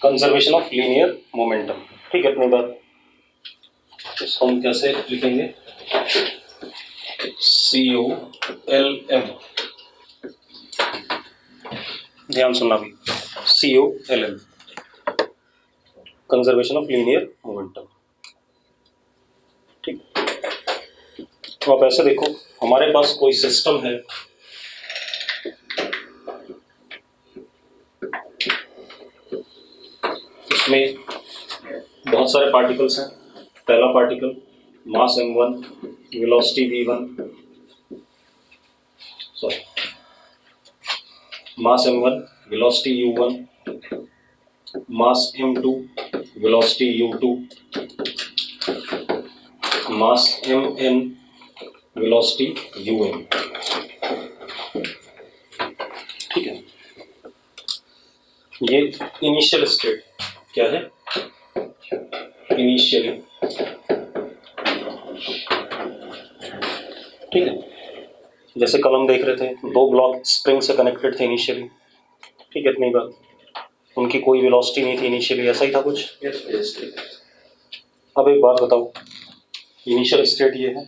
Conservation of linear momentum. ठीक है, अपनी बात इसको हम कैसे लिखेंगे, COLM, ध्यान सुनना भी, COLM, conservation of linear momentum. ठीक, तो आप ऐसे देखो, हमारे पास कोई सिस्टम है, इसमें बहुत सारे पार्टिकल्स हैं। पहला पार्टिकल मास m1, velocity v1, sorry mass m1, velocity u1, मास m2, वेलोसिटी u2, मास mn, वेलोसिटी un। ठीक है, ये इनिशियल स्टेट क्या है, इनिशियली। ठीक है, जैसे कल हम देख रहे थे, दो ब्लॉक स्प्रिंग से कनेक्टेड थे इनिशियली। ठीक है, इतनी बात, उनकी कोई वेलोसिटी नहीं थी इनिशियली, ऐसा ही था कुछ। अब एक बात बताओ, इनिशियल स्टेट ये है,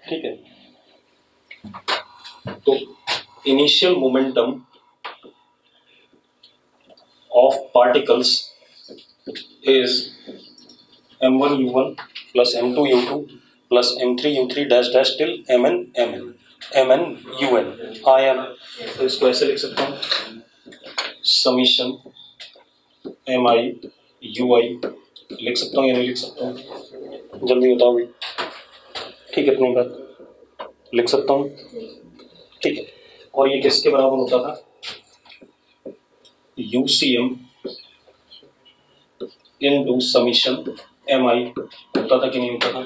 ठीक है, तो initial momentum of particles is m1 u1 plus m2 u2 plus m3 u3 dash dash till mn un, आया ना, तो इसको ऐसे लिख सकता हूँ, समीशन mi ui, लिख सकता हूँ या नहीं लिख सकता हूँ, जल्दी बताओ भाई। ठीक है, इतनी बात लिख सकता हूँ। ठीक है, और ये किसके बराबर होता था, UCM इनटू समीशन mi, होता था कि नहीं होता था,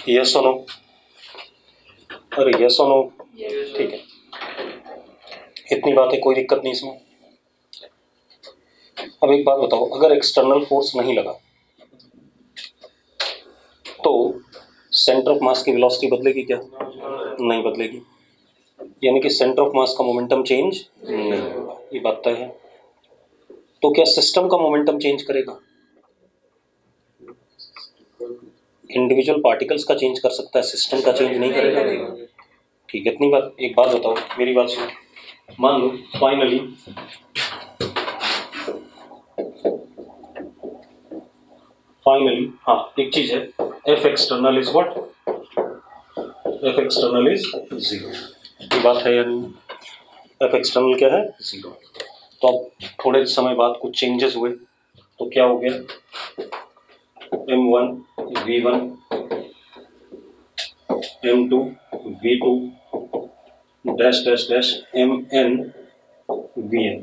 यस और नो, अरे यस और नो। ठीक है, इतनी बात है, कोई दिक्कत नहीं इसमें। अब एक बात बताओ, अगर एक्सटर्नल फोर्स नहीं लगा तो सेंटर ऑफ मास की वेलोसिटी बदलेगी क्या, नहीं बदलेगी, यानी कि सेंटर ऑफ मास का मोमेंटम चेंज नहीं होगा, ये बात तय है। तो क्या सिस्टम का मोमेंटम चेंज करेगा, इंडिविजुअल पार्टिकल्स का चेंज कर सकता है, सिस्टम का चेंज नहीं करेगा। ठीक है, इतनी बात। एक बात बताओ, मेरी बात सुनो, मान लो फाइनली हाँ एक चीज है, F external is what, F external is 0, ये बात है या नहीं, एफ एक्सटर्नल क्या है, 0। तो अब थोड़े समय बाद कुछ चेंजेस हुए, तो क्या हो गया, m1 v1, m2 v2 dash dash dash mn vn।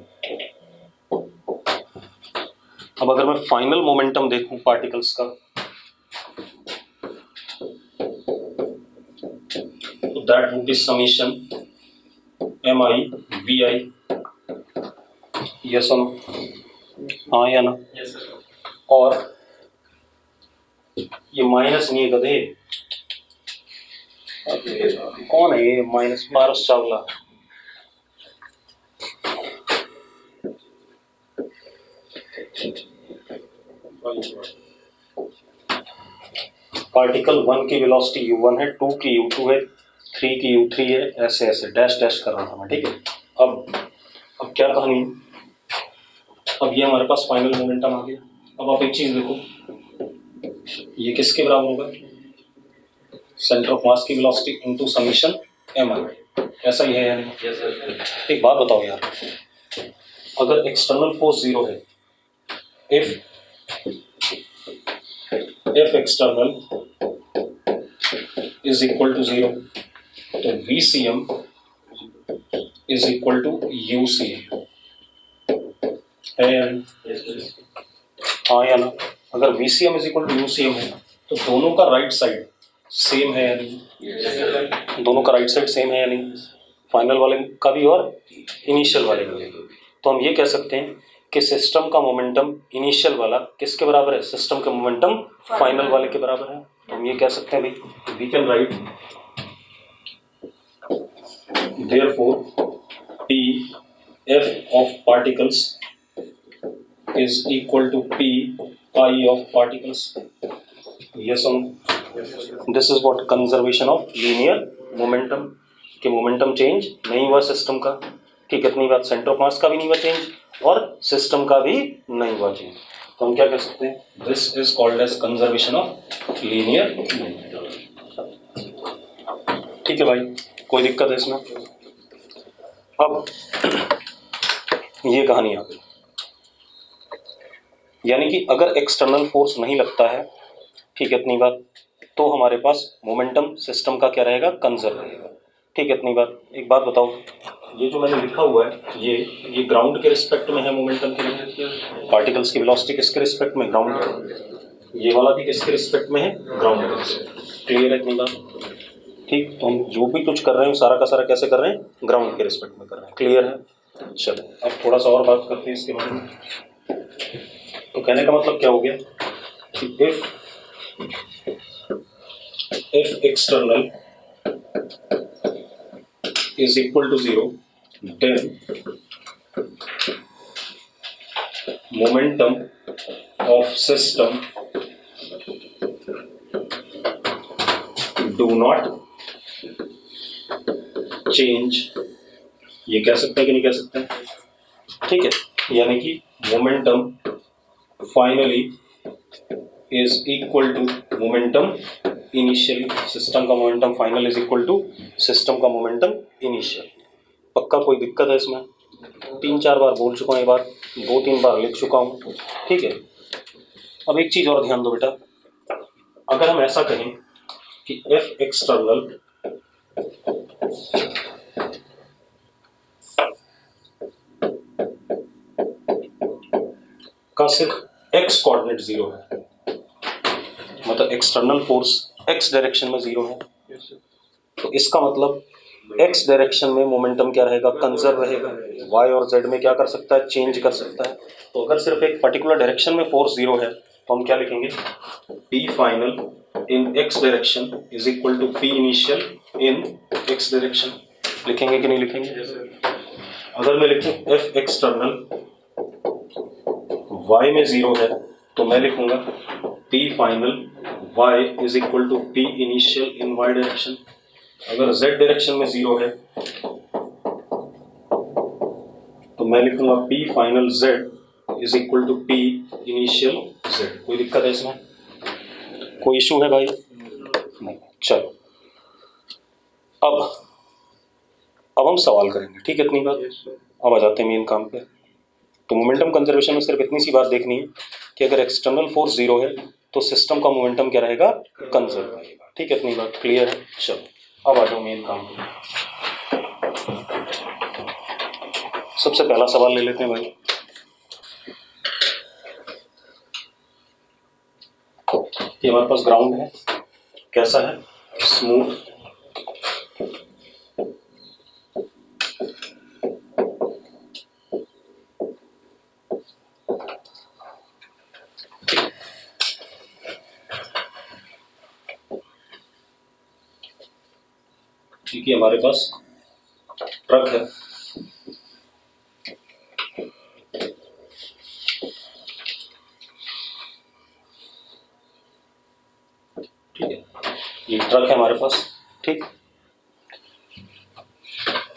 अब अगर मैं फाइनल मोमेंटम देखूं पार्टिकल्स का, तो that would be summation mi vi, yes और नो, हाँ या ना, और ये माइनस नहीं है गधे, कौन है ये माइनस, पारस चावला। पार्टिकल 1 की वेलोसिटी u1 है, 2 की u2 है, 3 की u3 है, ऐसे ऐसे डैश डैश कर रहा था मैं। ठीक है, अब क्या कहानी, अब ये हमारे पास फाइनल मोमेंटम आ गया। अब आप एक चीज देखो, ये किसके बराबर होगा, सेंटर ऑफ मास की वेलोसिटी इनटू समीशन mi, ऐसा ही है या नहीं। एक बात बताओ यार, अगर एक्सटर्नल फोर्स 0 है, if external is equal to 0, तो VCM is equal to UCM है या नहीं, हाँ या ना। अगर VCM is equal to UCM है तो दोनों का राइट साइड सेम है या नहीं, दोनों का राइट साइड सेम है या नहीं, फाइनल वाले का भी और इनिशियल वाले का भी। तो हम ये कह सकते हैं कि सिस्टम का मोमेंटम इनिशियल वाला किसके बराबर है, सिस्टम का मोमेंटम फाइनल वाले के बराबर है। तो हम ये कह सकते हैं भाई, we can write therefore T F of particles is equal to p I of particles. Yes or no? This is what conservation of linear momentum, कि मोमेंटम चेंज नहीं हुआ सिस्टम का, कि कितनी बार सेंटर ऑफ मास का भी नहीं हुआ चेंज और सिस्टम का भी नहीं हुआ चेंज, तो हम क्या कह सकते हैं, this is called as conservation of linear momentum. ठीक है भाई, कोई दिक्कत है इसमें? अब ये कहानी आ गई, यानी कि अगर एक्सटर्नल फोर्स नहीं लगता है, ठीक है, इतनी बार, तो हमारे पास मोमेंटम सिस्टम का क्या रहेगा, कंजर्व रहेगा। ठीक है, इतनी बार। एक बात बताओ, ये जो मैंने लिखा हुआ है, ये ग्राउंड के रिस्पेक्ट में है मोमेंटम के लिए, पार्टिकल्स की वेलोसिटी किसके रिस्पेक्ट में, ग्राउंड। ये वाला भी किसके रिस्पेक्ट में है, ग्राउंड के रिस्पेक्ट। क्लियर है इतनी बात? ठीक, तो हम जो भी कुछ कर रहे हैं सारा का सारा कैसे कर रहे हैं, ग्राउंड के रिस्पेक्ट में कर रहे हैं। क्लियर है? चलो अब थोड़ा सा और बात करते हैं इसके बारे में। तो कहने का मतलब क्या हो गया कि if external is equal to 0, then momentum of system do not change। ये कह सकते हैं कि नहीं कह सकते हैं? ठीक है, यानी कि momentum finally is equal to momentum initial. System का momentum final is equal to system का मोमेंटम इनिशियल। पक्का? कोई दिक्कत है इसमें? 3-4 बार बोल चुका हूँ, एक बार 2-3 बार लिख चुका हूँ। ठीक है, अब एक चीज और ध्यान दो बेटा, अगर हम ऐसा कहें कि एफ एक्सटर्नल का सिर्फ एक्स कोऑर्डिनेट 0 है, मतलब एक्सटर्नल फोर्स एक्स डायरेक्शन में 0 है, तो इसका मतलब एक्स डायरेक्शन में मोमेंटम क्या रहेगा, कंजर्व रहेगा। वाई और जेड में क्या कर सकता है, चेंज कर सकता है। तो अगर सिर्फ एक पर्टिकुलर डायरेक्शन में फोर्स 0 है, तो हम क्या लिखेंगे, P final in X direction is equal to P initial in X direction. लिखेंगे कि नहीं लिखेंगे? अगर मैं लिखूं एफ एक्सटर्नल y में 0 है, तो मैं लिखूंगा p final y is equal to p initial in y direction. अगर z डायरेक्शन में 0 है, तो मैं लिखूंगा p final z is equal to p initial z। कोई दिक्कत है इसमें? कोई इशू है भाई? नहीं। चलो अब हम सवाल करेंगे। ठीक है, इतनी बात। अब आ जाते हैं मेन काम पे। तो मोमेंटम कंजर्वेशन में सिर्फ इतनी सी बात देखनी है कि अगर एक्सटर्नल फोर्स 0 है, तो सिस्टम का मोमेंटम क्या रहेगा, कंजर्व रहेगा। ठीक है, इतनी बात क्लियर है? चलो अब आ जाओ मेन काम पे। सबसे पहला सवाल ले लेते हैं भाई। ये हमारे पास ग्राउंड है, कैसा है, स्मूथ, ठीक है। हमारे पास ट्रक है, ठीक है, ये ट्रक है हमारे पास। ठीक,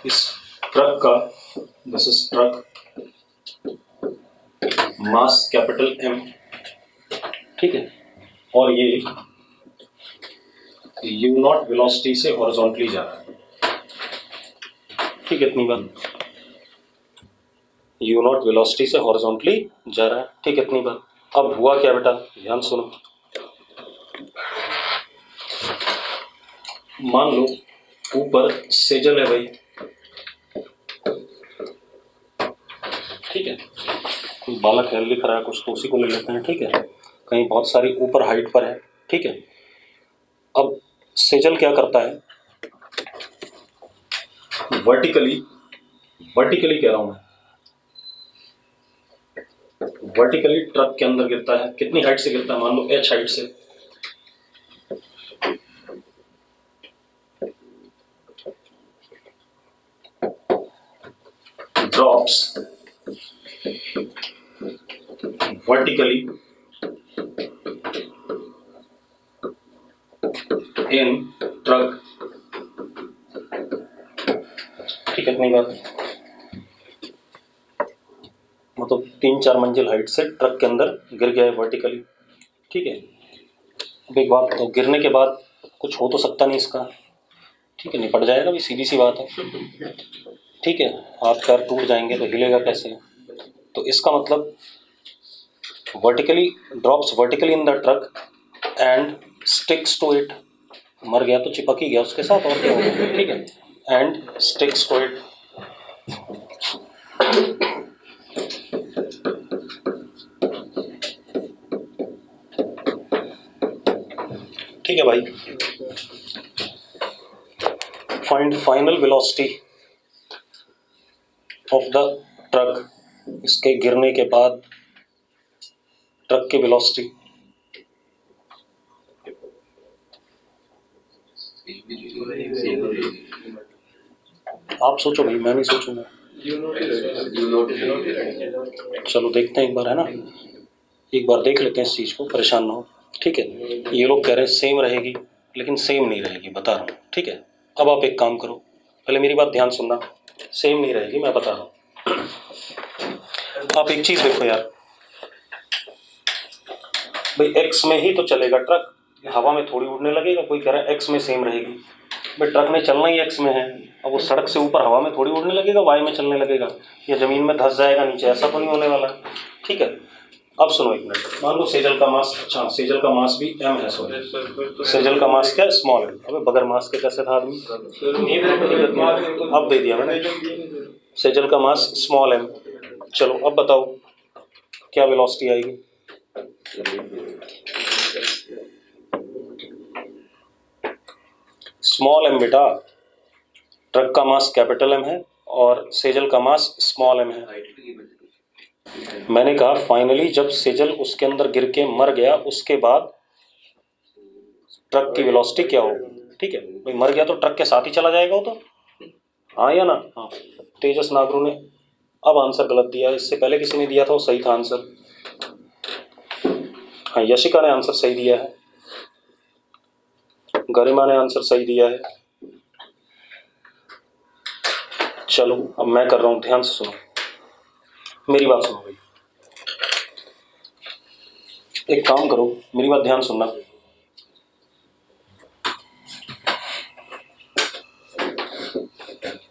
इस ट्रक का, this is truck, mass capital M, ठीक है, और ये u0 वेलोसिटी से हॉरिजॉन्टली जा रहा है। ठीक है, इतनी बात। u0 वेलोसिटी से हॉरिजॉन्टली जा रहा है। ठीक है, इतनी बात। अब हुआ क्या बेटा, ध्यान सुनो। मान लो ऊपर सेजल है भाई, ठीक है, कोई बालक है लिख रहा है कुछ, तो उसी को ले लेते हैं। ठीक है, कहीं बहुत सारी ऊपर हाइट पर है। ठीक है, अब सेजल क्या करता है, वर्टिकली कह रहा हूं मैं, वर्टिकली ट्रक के अंदर गिरता है। कितनी हाइट से गिरता है, मान लो h हाइट से। ड्रॉप्स वर्टिकली इन ट्रक, ठीक है, इतनी बात, मतलब 3-4 मंजिल हाइट से ट्रक के अंदर गिर गया है वर्टिकली, ठीक है। अब एक बात तो गिरने के बाद कुछ हो तो सकता नहीं इसका, ठीक है, निपट जाएगा, भी सीधी सी बात है, ठीक है, हाथ पैर टूट जाएंगे तो हिलेगा कैसे, तो इसका मतलब vertically drops vertically in the truck and sticks to it, मर गया तो चिपक ही गया उसके साथ, और क्या होगा, ठीक है, एंड स्टिक्स टू इट, ठीक है भाई। Find final velocity of the truck, इसके गिरने के बाद ट्रक की वेलोसिटी, आप सोचो भाई, मैं नहीं सोचूंगा, चलो देखते हैं एक बार, है ना, एक बार देख लेते हैं इस चीज को, परेशान ना हो, ठीक है। ये लोग कह रहे हैं सेम रहेगी, लेकिन सेम नहीं रहेगी, बता रहा हूँ, ठीक है। अब आप एक काम करो, पहले मेरी बात ध्यान सुनना, सेम नहीं रहेगी, मैं बता रहा हूँ। आप एक चीज देखो यार भाई, एक्स में ही तो चलेगा ट्रक, हवा में थोड़ी उड़ने लगेगा, कोई कह रहा है एक्स में सेम रहेगी, भाई ट्रक ने चलना ही एक्स में है, अब वो सड़क से ऊपर हवा में थोड़ी उड़ने लगेगा, वाई में चलने लगेगा, या जमीन में धंस जाएगा नीचे, ऐसा तो नहीं होने वाला, ठीक है। अब सुनो एक मिनट, मान लो सेजल का मास, अच्छा सेजल का मास भी एम है, सॉरी सेजल का मास क्या है, स्मॉल एम, अबे बगैर मास के कैसे था आदमी, अब दे दिया मैंने, सेजल का मास स्मॉल एम, चलो अब बताओ क्या वेलोसिटी आएगी, स्मॉल एम बेटा, ट्रक का मास कैपिटल एम है और सेजल का मास स्मॉल एम है। मैंने कहा फाइनली जब सेजल उसके अंदर गिर के मर गया, उसके बाद ट्रक की वेलोसिटी क्या होगी, ठीक है भाई, मर गया तो ट्रक के साथ ही चला जाएगा वो तो, हाँ या ना, हाँ। तेजस नागरू ने अब आंसर गलत दिया, इससे पहले किसी ने दिया था वो सही था आंसर, हाँ यशिका ने आंसर सही दिया है, गरिमा ने आंसर सही दिया है। चलो अब मैं कर रहा हूं, ध्यान से सुनो, मेरी बात सुनो भाई, एक काम करो, मेरी बात ध्यान सुनना,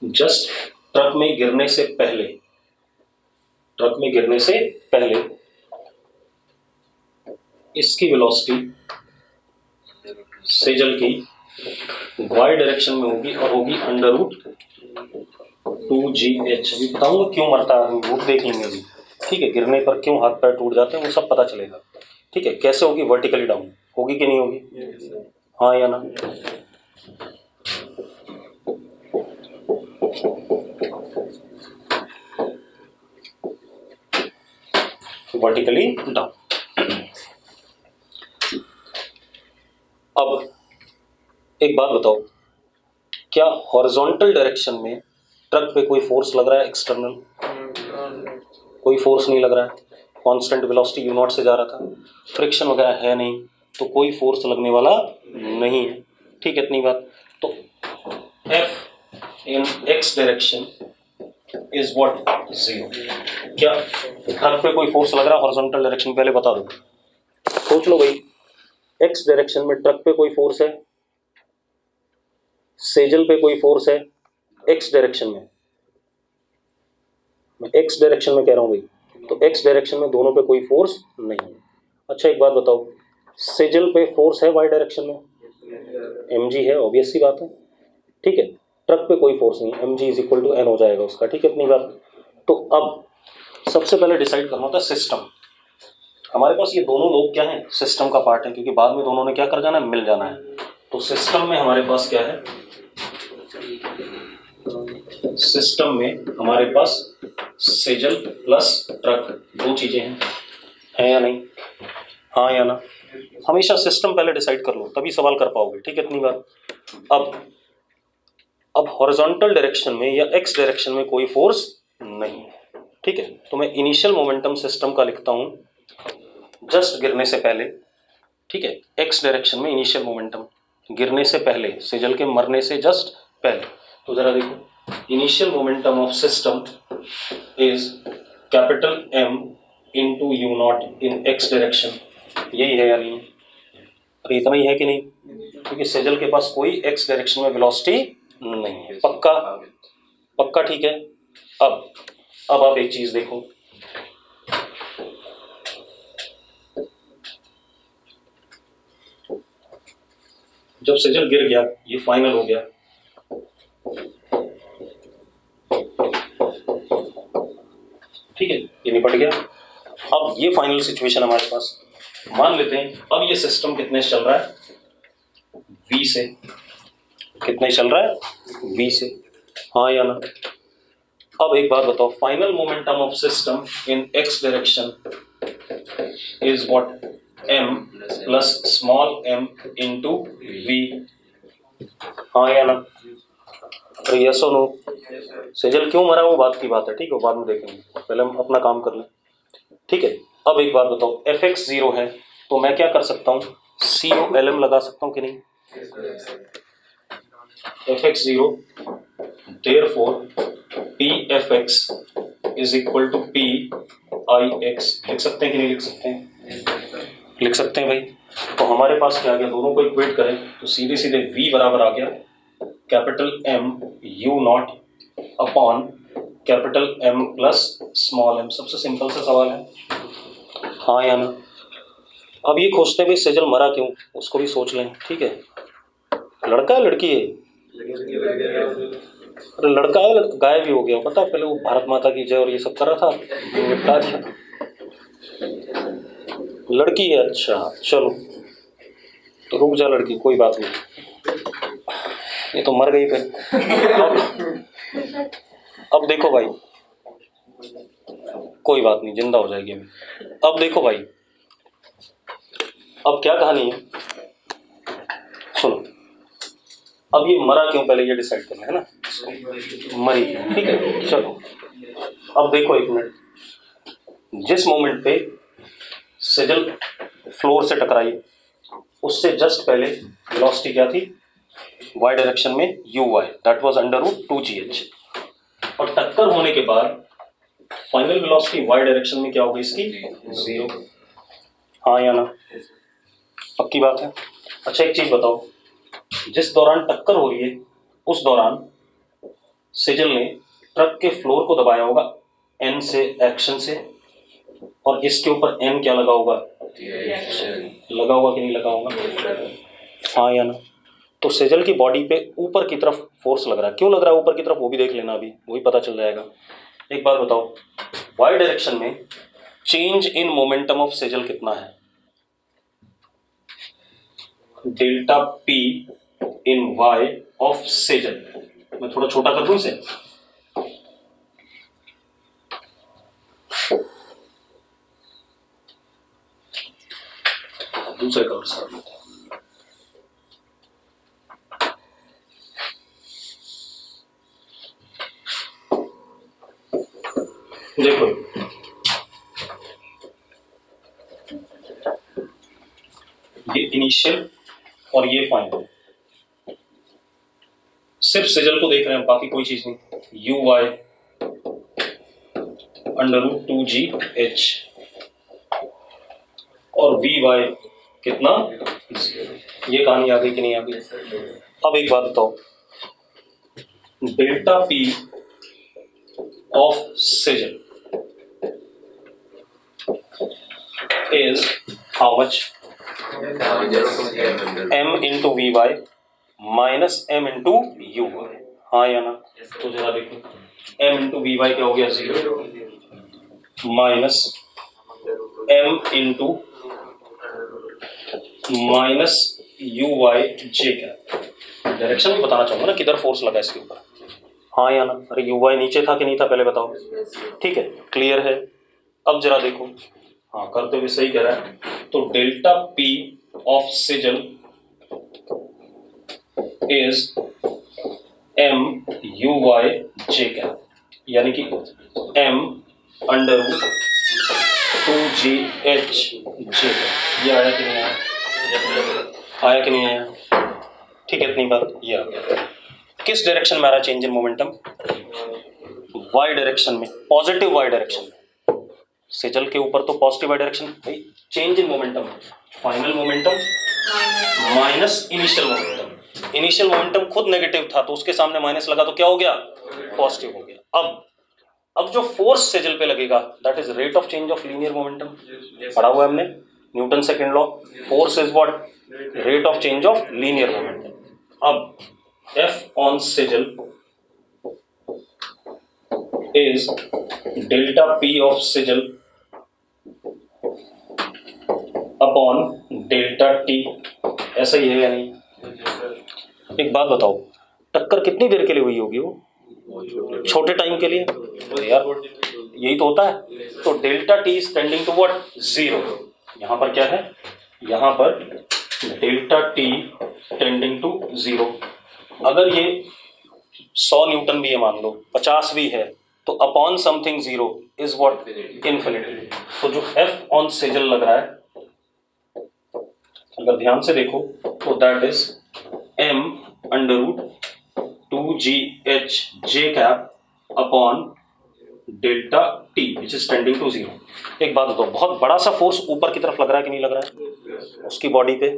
जस्ट ट्रक में गिरने से पहले, ट्रक में गिरने से पहले इसकी वेलोसिटी सेजल की वाई डायरेक्शन में होगी और होगी √2GH। अभी बताऊंगा क्यों मरता है आदमी, वो देख लेंगे अभी, ठीक है, गिरने पर क्यों हाथ पैर टूट जाते हैं वो सब पता चलेगा, ठीक है। कैसे होगी, वर्टिकली डाउन होगी कि नहीं होगी, हाँ या ना, वर्टिकली डाउन। अब एक बात बताओ, क्या हॉरिजॉन्टल डायरेक्शन में ट्रक पे कोई फोर्स लग रहा है एक्सटर्नल, कोई फोर्स नहीं लग रहा है, कांस्टेंट वेलोसिटी u0 से जा रहा था, फ्रिक्शन वगैरह है नहीं, तो कोई फोर्स लगने वाला नहीं है, ठीक है, इतनी बात। तो F in x direction is what, 0। क्या ट्रक पे कोई फोर्स लग रहा है हॉरिजॉन्टल डायरेक्शन, पहले बता दो, सोच लो भाई, x डायरेक्शन में ट्रक पे कोई फोर्स है, सेजल पे कोई फोर्स है, x डायरेक्शन में, मैं x डायरेक्शन में कह रहा हूं भाई, तो x डायरेक्शन में दोनों पे कोई फोर्स नहीं है। अच्छा एक बात बताओ, सेजल पे फोर्स है y डायरेक्शन में, mg है, ऑब्वियस सी बात है, ठीक है, ट्रक पे कोई फोर्स नहीं, mg is equal to n हो जाएगा उसका, ठीक है, इतनी बात। तो अब सबसे पहले डिसाइड करना होता है सिस्टम, हमारे पास ये दोनों लोग क्या है, सिस्टम का पार्ट है, क्योंकि बाद में दोनों ने क्या कर जाना है, मिल जाना है। तो सिस्टम में हमारे पास क्या है, सिस्टम में हमारे पास सेजल प्लस ट्रक, दो चीजें हैं, है या नहीं, हाँ या ना, हमेशा सिस्टम पहले डिसाइड कर लो तभी सवाल कर पाओगे, ठीक है, इतनी बात। अब हॉरिजॉन्टल डायरेक्शन में या एक्स डायरेक्शन में कोई फोर्स नहीं, ठीक है, तो मैं इनिशियल मोमेंटम सिस्टम का लिखता हूं जस्ट गिरने से पहले, ठीक है, एक्स डायरेक्शन में इनिशियल मोमेंटम, गिरने से पहले, सेजल के मरने से जस्ट पहले। तो जरा देखो, initial momentum of system is capital M into U not in X direction. यही है यार, ये अरे इतना ही है कि नहीं, क्योंकि सेजल के पास कोई एक्स डायरेक्शन में वेलोसिटी नहीं है। पक्का पक्का, ठीक है। अब आप एक चीज देखो, जब सेजल गिर गया, ये फाइनल हो गया, ठीक है, ये निपट गया। अब ये फाइनल सिचुएशन हमारे पास, मान लेते हैं अब ये सिस्टम कितने से चल रहा है, V से। कितने चल रहा है, V से, हाँ या ना। अब एक बात बताओ, final momentum of system in X direction is what, M plus small m into V, हाँ या ना। अरे यस और नो। सेजल क्यों मरा वो बात की बात है, ठीक है, बाद में देखेंगे, पहले हम अपना काम कर लें, ठीक है। अब एक बात बताओ, fx 0 है तो मैं क्या कर सकता हूँ, COLM लगा सकता हूँ कि नहीं, fx 0, therefore pfx is equal to pix। लिख सकते हैं कि नहीं लिख सकते हैं, लिख सकते हैं भाई। तो हमारे पास क्या आ गया, दोनों को इक्वेट करें तो सीधे सीधे v बराबर आ गया capital M u not upon capital M plus small m। सबसे सिंपल सा सवाल है, हाँ या ना। अब ये खोजते हैं भाई सेजल मरा क्यों, उसको भी सोच लें, ठीक है। लड़का है लड़की है, अरे लड़का है, गायब भी हो गया, पता पहले वो भारत माता की जय और ये सब कर रहा था, निपटा दिया। लड़की है, अच्छा चलो, तो रुक जा लड़की, कोई बात नहीं, ये तो मर गई फिर। अब देखो भाई, कोई बात नहीं, जिंदा हो जाएगी अभी। अब देखो भाई, अब क्या कहानी है, सुनो। अब ये मरा क्यों, पहले ये डिसाइड करना है ना, मरी, ठीक है। चलो अब देखो एक मिनट, जिस मोमेंट पे सेजल फ्लोर से टकराई उससे जस्ट पहले वेलोसिटी क्या थी, y डायरेक्शन में uy, दैट वाज √2gh। और टक्कर होने के बाद फाइनल वेलोसिटी y डायरेक्शन में क्या होगी इसकी, 0, हाँ या ना। पक्की बात है। अच्छा एक चीज बताओ, जिस दौरान टक्कर हो रही है उस दौरान सेजल ने ट्रक के फ्लोर को दबाया होगा N से, एक्शन से, और इसके ऊपर M क्या लगा होगा, लगा होगा कि नहीं लगा होगा, हाँ या ना। तो सेजल की बॉडी पे ऊपर की तरफ फोर्स लग रहा है, क्यों लग रहा है ऊपर की तरफ वो भी देख लेना, अभी वही पता चल जाएगा। एक बात बताओ, y डायरेक्शन में change in momentum of Sejal कितना है, delta p in y of Sejal. मैं थोड़ा छोटा कर दूं इसे, दूसरे कलर से देखो, ये इनिशियल और ये फाइनल, सिर्फ सेजल को देख रहे हैं, बाकी कोई चीज नहीं। uy √2gh और vy कितना, ये कहानी आ गई कि नहीं आ गई। अब एक बात बताओ, delta p of Sejal is how much, m into vy minus m into uy, हाँ या ना। तो जरा देखो, m into vy क्या हो गया, 0 minus m into minus uy j क्या, डायरेक्शन भी बताना चाहूंगा ना, किधर फोर्स लगा इसके ऊपर, हाँ या ना। अरे uy नीचे था कि नहीं था पहले बताओ, ठीक है, क्लियर है। अब जरा देखो, हाँ करते हुए सही कह रहा है। तो delta p of Sejal is m uy j cap, यानी कि m अंडर 2GHJ, ये आया कि नहीं आया? आया कि नहीं आया? ठीक है, इतनी बात ये आ गया। किस डायरेक्शन में आ रहा change in momentum? Y direction में, पॉजिटिव वाई डायरेक्शन में। सेजल के ऊपर तो पॉजिटिव वाई डायरेक्शन, भाई change in momentum, final momentum minus initial momentum. Initial momentum खुद नेगेटिव था तो उसके सामने माइनस लगा तो क्या हो गया? पॉजिटिव हो गया। अब जो फोर्स सेजल पे लगेगा that is rate of change of linear momentum. पढ़ा हुआ है हमने Newton second law, force is what? Rate of change of linear momentum. अब F on sigil is delta P of sigil upon delta T, ऐसा ही है या नहीं? एक बात बताओ, टक्कर कितनी देर के लिए हुई होगी? वो छोटे टाइम के लिए यार, यही तो होता है। तो delta T is tending to what? 0। यहां पर क्या है? यहां पर डेल्टा टी टेंडिंग टू 0। अगर ये 100 न्यूटन भी है, मान लो 50 भी है, तो upon something 0 is what? Infinity. तो जो F ऑन सेजल लग रहा है, अगर ध्यान से देखो तो that is m under root 2GHJ cap upon delta T which is tending to 0। एक बात बताओ, बहुत बड़ा सा फोर्स ऊपर की तरफ लग रहा है कि नहीं लग रहा है उसकी बॉडी पे?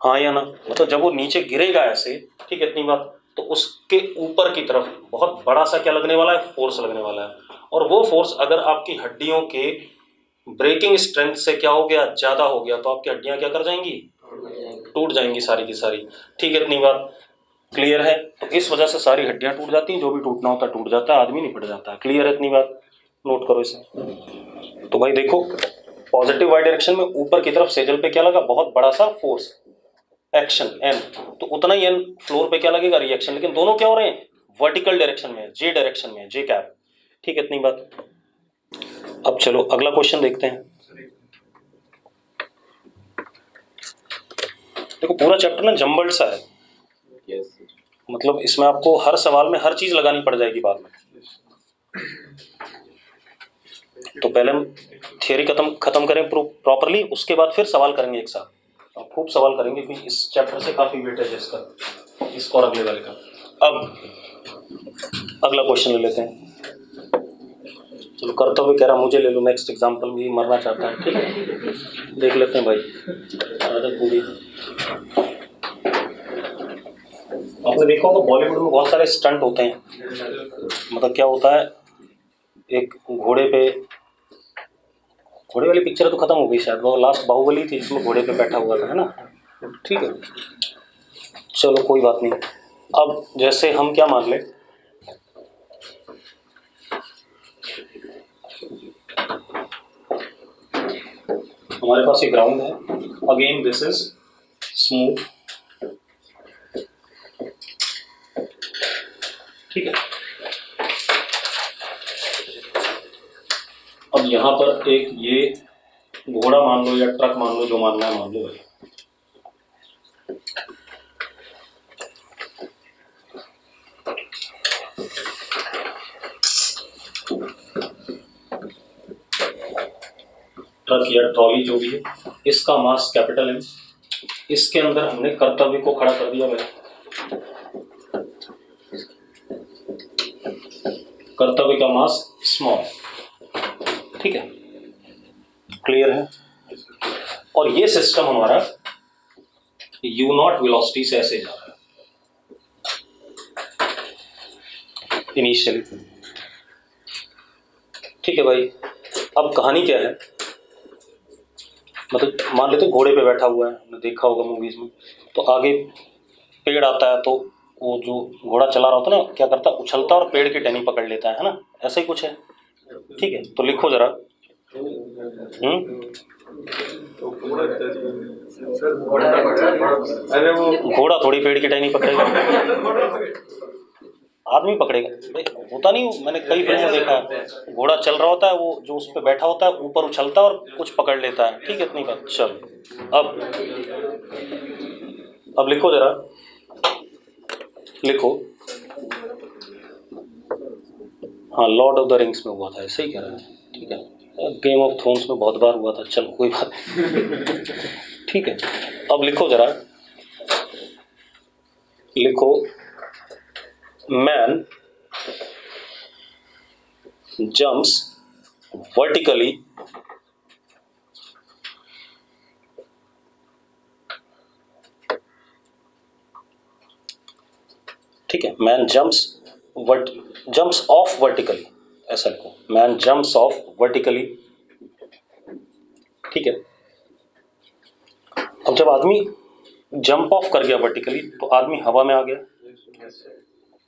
हाँ या ना? मतलब जब वो नीचे गिरेगा ऐसे, ठीक है, इतनी बात, तो उसके ऊपर की तरफ बहुत बड़ा सा क्या लगने वाला है? फोर्स लगने वाला है। और वो फोर्स अगर आपकी हड्डियों के ब्रेकिंग स्ट्रेंथ से क्या हो गया? ज्यादा हो गया, तो आपकी हड्डियां क्या कर जाएंगी? टूट जाएंगी सारी की सारी। ठीक है, इतनी बात क्लियर है? तो इस वजह से सारी हड्डियां टूट जाती हैं, जो भी टूटना होता है टूट जाता है, आदमी निपट जाता है। क्लियर है? इतनी बात नोट करो इसे। तो भाई देखो, पॉजिटिव वाई डायरेक्शन में ऊपर की तरफ सेजल पे क्या लगा? बहुत बड़ा सा फोर्स, एक्शन n, तो उतना ही n फ्लोर पे क्या लगेगा? रिएक्शन। लेकिन दोनों क्या हो रहे हैं? वर्टिकल डायरेक्शन में, जे डायरेक्शन में, जे कैप। ठीक है, इतनी बात। अब चलो अगला क्वेश्चन देखते हैं। देखो पूरा चैप्टर ना जम्बल्ड सा है, मतलब इसमें आपको हर सवाल में हर चीज लगानी पड़ जाएगी बाद में। तो पहले हम थियरी खत्म करें प्रॉपरली, उसके बाद फिर सवाल करेंगे एक साथ, और खूब सवाल करेंगे क्योंकि इस चैप्टर से काफी वेटेज है इसका, इसका और अगले वाले का। अब अगला क्वेश्चन ले लेते हैं। चलो कर्तव्य कह रहा मुझे ले लो, नेक्स्ट एग्जाम्पल भी मरना चाहता है। ठीक है, देख लेते हैं भाई। आदत पूरी। आपने देखा होगा बॉलीवुड में बहुत सारे स्टंट होते हैं। मतलब क्या होता है, एक घोड़े पे, घोड़े वाली पिक्चर तो खत्म हो गई शायद, वो लास्ट बाहुबली थी जिसमें घोड़े पे बैठा हुआ था, है ना? ठीक है, चलो कोई बात नहीं। अब जैसे हम क्या मान ले, हमारे पास एक ग्राउंड है, अगेन दिस इज स्मूथ, ठीक है। अब यहां पर एक ये घोड़ा मान लो या ट्रक मान लो, जो मानना है मान लो भाई। ट्रक या ट्रॉली जो भी है, इसका मास कैपिटल M, इसके अंदर हमने कर्तव्य को खड़ा कर दिया भाई। कर्तव्य का मास स्मॉल, ठीक है, क्लियर है? और ये सिस्टम हमारा u नॉट वेलोसिटी से ऐसे जा रहा है इनिशियली, ठीक है भाई। अब कहानी क्या है, मतलब मान लेते घोड़े पे बैठा हुआ है, हमने देखा होगा मूवीज में, तो आगे पेड़ आता है, तो वो जो घोड़ा चला रहा होता है ना, क्या करता है, उछलता और पेड़ की टहनी पकड़ लेता है ना, ऐसा ही कुछ है। ठीक है, तो लिखो जरा। घोड़ा थोड़ी पेड़ की टहनी पकड़ेगा, आदमी पकड़ेगा भाई। होता नहीं, मैंने कई फिल्मों में देखा है, घोड़ा चल रहा होता है, वो जो उस पर बैठा होता है ऊपर उछलता है और कुछ पकड़ लेता है। ठीक है, इतनी बात। चल अब लिखो जरा, लिखो। हाँ, लॉर्ड ऑफ द रिंग्स में हुआ था, ऐसे ही कह रहा है। ठीक है, गेम ऑफ थ्रोन्स में बहुत बार हुआ था, चलो कोई बात नहीं। ठीक है, अब लिखो जरा, लिखो मैन जंप्स वर्टिकली ठीक है, मैन जंप्स ऑफ वर्टिकली, ऐसा लिखो, मैन जंप्स ऑफ वर्टिकली। ठीक है, अब जब आदमी जंप ऑफ कर गया वर्टिकली तो आदमी हवा में आ गया,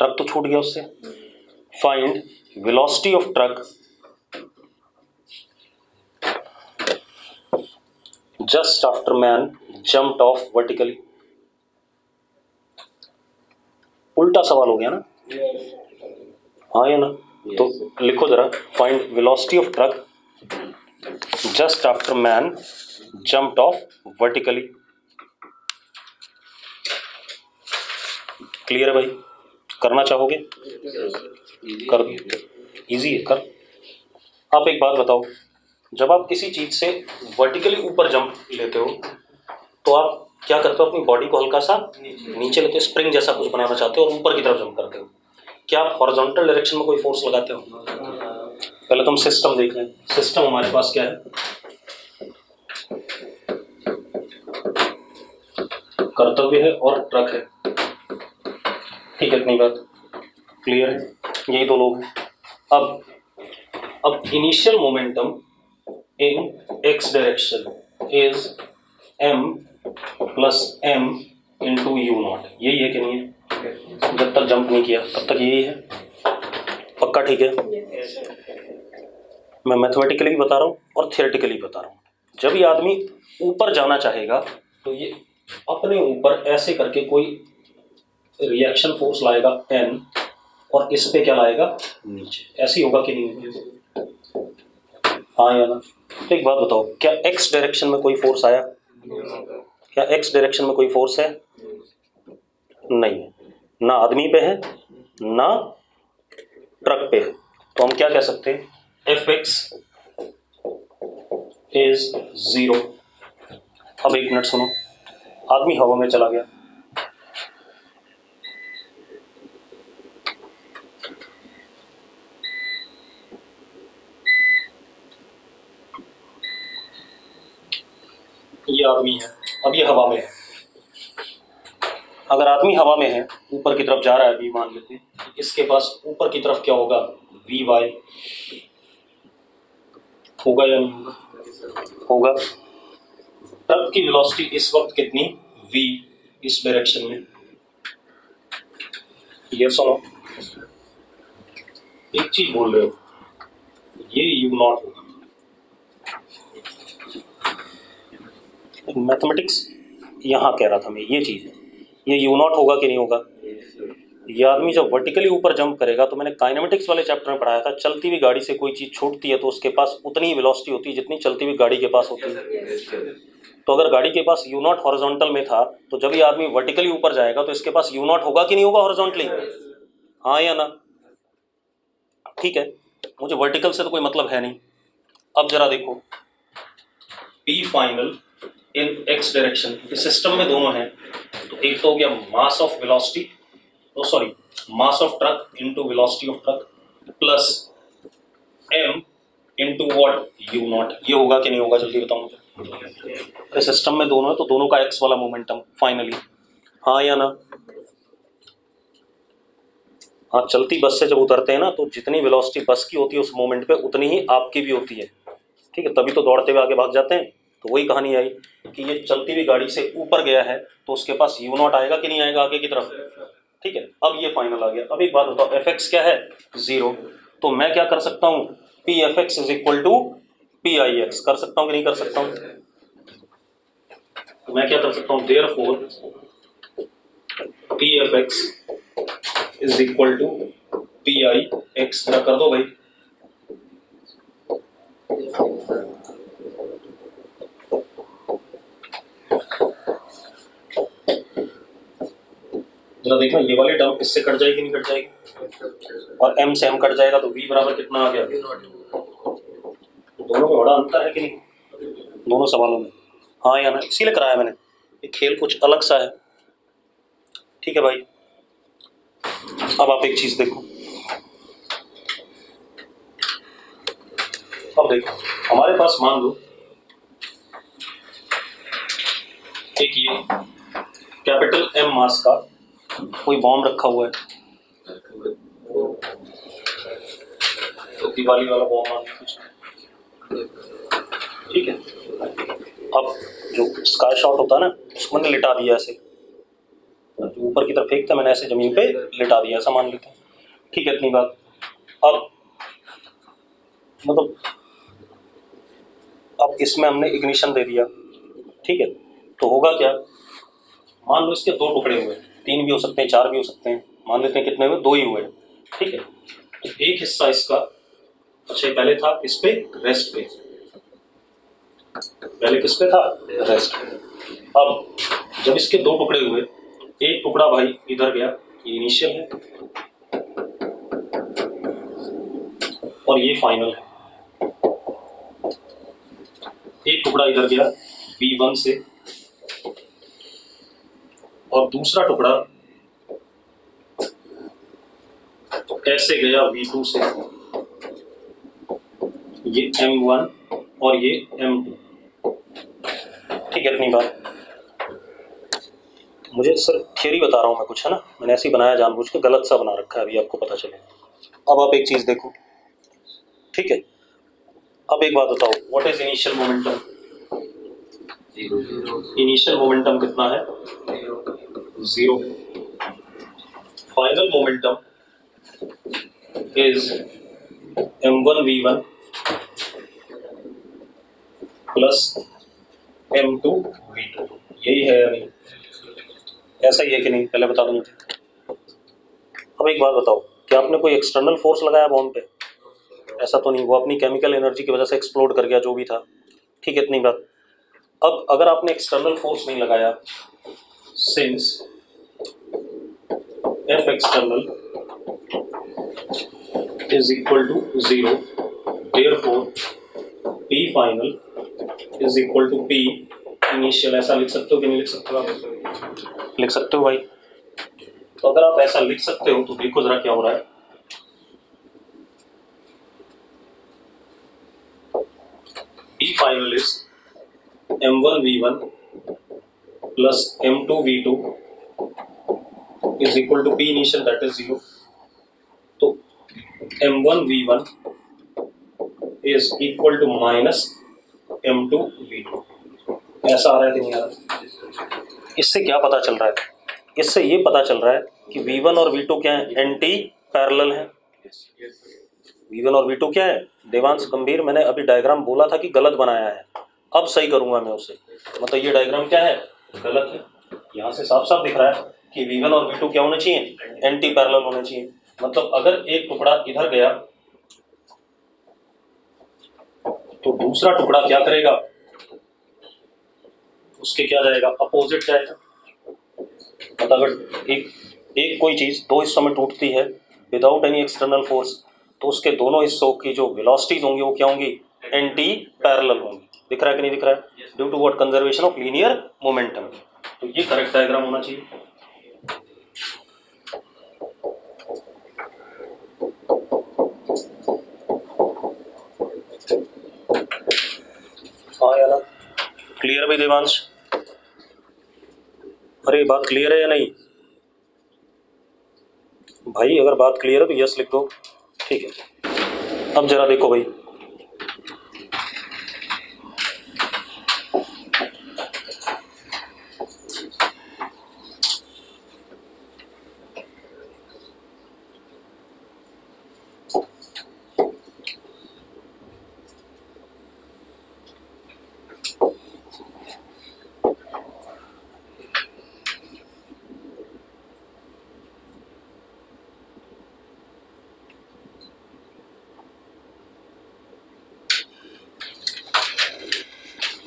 ट्रक तो छूट गया उससे। Find velocity of truck just after man jumped of vertically. उल्टा सवाल हो गया ना, हाँ या ना? तो लिखो जरा, find velocity of truck just after man jumped of vertically. Clear है भाई? करना चाहोगे? कर दो, इजी है, कर। आप एक बात बताओ, जब आप किसी चीज से वर्टिकली ऊपर जंप लेते हो तो आप क्या करते हो? अपनी बॉडी को हल्का सा नीचे लेते हो, स्प्रिंग जैसा कुछ बनाना चाहते हो और ऊपर की तरफ जंप करते हो। क्या आप हॉरिजॉन्टल डायरेक्शन में कोई फोर्स लगाते हो? पहले तुम सिस्टम देख लें। सिस्टम हमारे पास क्या है? कर्तव्य है और ट्रक है। ठीक है, इतनी बात क्लियर है? यही दो लोग हैं। अब initial momentum in X direction is m plus m into U not. यही है कि नहीं है? जब तक जंप नहीं किया तब तक यही है, पक्का? ठीक है, मैं मैथमेटिकली भी बता रहा हूँ और थियोरेटिकली बता रहा हूँ। जब ये आदमी ऊपर जाना चाहेगा तो ये अपने ऊपर ऐसे करके कोई रिएक्शन फोर्स लाएगा n, और इस पे क्या लाएगा? नीचे। ऐसे ही होगा कि नहीं? हाँ या ना? तो एक बात बताओ, क्या x डायरेक्शन में कोई फोर्स आया? क्या x डायरेक्शन में कोई फोर्स है? नहीं है, ना आदमी पे है ना ट्रक पे है। तो हम क्या कह सकते हैं? Fx is 0। अब एक मिनट सुनो, आदमी हवा में चला गया, ये आदमी है, अब ये हवा में है। अगर आदमी हवा में है, ऊपर की तरफ जा रहा है, अभी मान लेते हैं, इसके पास ऊपर की तरफ क्या होगा? Vy होगा या नहीं होगा? होगा। ट्रक की वेलोसिटी इस वक्त कितनी? v, इस डायरेक्शन में। ये सुनो, एक चीज बोल रहे हो, ये u नॉट होगा। मैथमेटिक्स यहाँ कह रहा था मैं, ये चीज है, ये u नॉट होगा कि नहीं होगा? ये आदमी जब वर्टिकली ऊपर जंप करेगा, तो मैंने काइनेमेटिक्स वाले चैप्टर में पढ़ाया था, चलती हुई गाड़ी से कोई चीज छूटती है तो उसके पास उतनी ही वेलोसिटी होती है जितनी चलती हुई गाड़ी के पास होती है। तो अगर गाड़ी के पास u नॉट हॉरिजॉन्टल में था, तो जब ये आदमी वर्टिकली ऊपर जाएगा तो इसके पास u नॉट होगा कि नहीं होगा हॉरिजॉन्टली? हाँ या ना? ठीक है, मुझे वर्टिकल से तो कोई मतलब है नहीं। अब जरा देखो, P final in x direction, क्योंकि सिस्टम में दोनों हैं, तो एक तो हो गया mass of velocity, sorry mass of truck into velocity of truck plus m into what? u not. ये होगा कि नहीं होगा? जल्दी बताओ मुझे। सिस्टम में दोनों है तो दोनों का x वाला मोमेंटम फाइनली, हाँ या ना? हाँ, चलती बस से जब उतरते हैं ना, तो जितनी वेलोसिटी बस की होती है उस मोमेंट पे उतनी ही आपकी भी होती है। ठीक है, तभी तो दौड़ते हुए आगे भाग जाते हैं। तो वही कहानी आई कि ये चलती हुई गाड़ी से ऊपर गया है तो उसके पास u नॉट आएगा कि नहीं आएगा आगे की तरफ? ठीक है, अब ये फाइनल आ गया। अब एक बात बताओ, fx क्या है? 0। तो मैं क्या कर सकता हूँ? Pfx is equal to Pix कर सकता हूँ कि नहीं कर सकता हूँ? तो मैं क्या कर सकता हूँ? Therefore Pfx is equal to Pix। जरा कर दो भाई। जरा देखना, ये वाली टर्म इससे कट जाएगी नहीं कट जाएगी? और m से m कट जाएगा तो v बराबर कितना आ गया? दोनों में बड़ा अंतर है कि नहीं, दोनों सवालों में? हाँ या ना? इसीलिए कराया मैंने, ये खेल कुछ अलग सा है। ठीक है भाई, अब आप एक चीज देखो, अब देखो हमारे पास मान लो एक ये कैपिटल एम मास का कोई बॉम्ब रखा हुआ है, तो दिवाली वाला बॉम्ब मान लो कुछ, ठीक है। अब जो स्काई शॉट होता है ना, उसको मैंने लिटा दिया ऐसे, जो ऊपर की तरफ फेंकता मैंने ऐसे जमीन पे लिटा दिया, ऐसा मान लेते हैं, ठीक है, इतनी बात। अब मतलब अब इसमें हमने इग्निशन दे दिया, ठीक है, तो होगा क्या, मान लो इसके दो टुकड़े हुए, 3 भी हो सकते हैं, 4 भी हो सकते हैं, मान लेते हैं कितने हुए, 2 ही हुए, ठीक है। तो एक हिस्सा इसका, अच्छा पहले था इस पे रेस्ट पे, पहले किस पे था, रेस्ट पे। अब जब इसके 2 टुकड़े हुए, एक टुकड़ा भाई इधर गया, ये इनिशियल है और ये फाइनल है, एक टुकड़ा इधर गया V1 से और दूसरा टुकड़ा तो ऐसे गया V2 से, ये M1 और ये M2, ठीक है, इतनी बात। मुझे सिर्फ थियरी बता रहा हूँ मैं कुछ, है ना, मैंने ऐसे ही बनाया जानबूझ के, गलत सा बना रखा है अभी, आपको पता चले। अब आप एक चीज देखो, ठीक है, अब एक बात बताओ, what is initial momentum? Initial momentum कितना है, 0। Final momentum is m1v1 plus m2v2, यही है या नहीं, ऐसा ही है कि नहीं, पहले बता दो मुझे। अब एक बात बताओ, क्या आपने कोई एक्सटर्नल फोर्स लगाया बॉम्ब पे? ऐसा तो नहीं, वो अपनी केमिकल एनर्जी की वजह से एक्सप्लोड कर गया, जो भी था, ठीक है, इतनी बात। अब अगर आपने एक्सटर्नल फोर्स नहीं लगाया, since F external is equal to 0, therefore P final is equal to P initial, ऐसा लिख सकते हो कि नहीं लिख सकते हो आप? लिख सकते हो भाई। तो अगर आप ऐसा लिख सकते हो तो देखो जरा क्या हो रहा है, P final is m1v1 plus m2v2 is equal to P initial, that is 0. तो m1v1 is equal to minus m2v2, ऐसा आ रहा है कि नहीं आ रहा? इससे क्या पता चल रहा है, इससे ये पता चल रहा है कि v1 और v2 क्या है, एंटी पैरेलल है। v1 और v2 क्या है, देवांश गंभीर, मैंने अभी डायग्राम बोला था कि गलत बनाया है, अब सही करूंगा मैं उसे, मतलब ये डायग्राम क्या है, गलत है। यहाँ से साफ साफ दिख रहा है कि v1 और v2 क्या होने चाहिए, एंटी पैरेलल होने चाहिए। मतलब अगर एक टुकड़ा इधर गया तो दूसरा टुकड़ा क्या करेगा, उसके क्या जाएगा, अपोजिट जाएगा। मतलब अगर एक कोई चीज 2 हिस्सों में टूटती है विदाउट एनी एक्सटर्नल फोर्स, तो उसके दोनों हिस्सों की जो वेलोसिटीज होंगी वो क्या होंगी, एंटी पैरेलल होंगी। दिख रहा है कि नहीं दिख रहा है, due to what, conservation of linear momentum. तो ये करेक्ट डायग्राम होना चाहिए। हाँ या ना, क्लियर भाई देवांश? अरे बात क्लियर है या नहीं भाई? अगर बात क्लियर है तो यस लिख दो, ठीक है। अब जरा देखो भाई,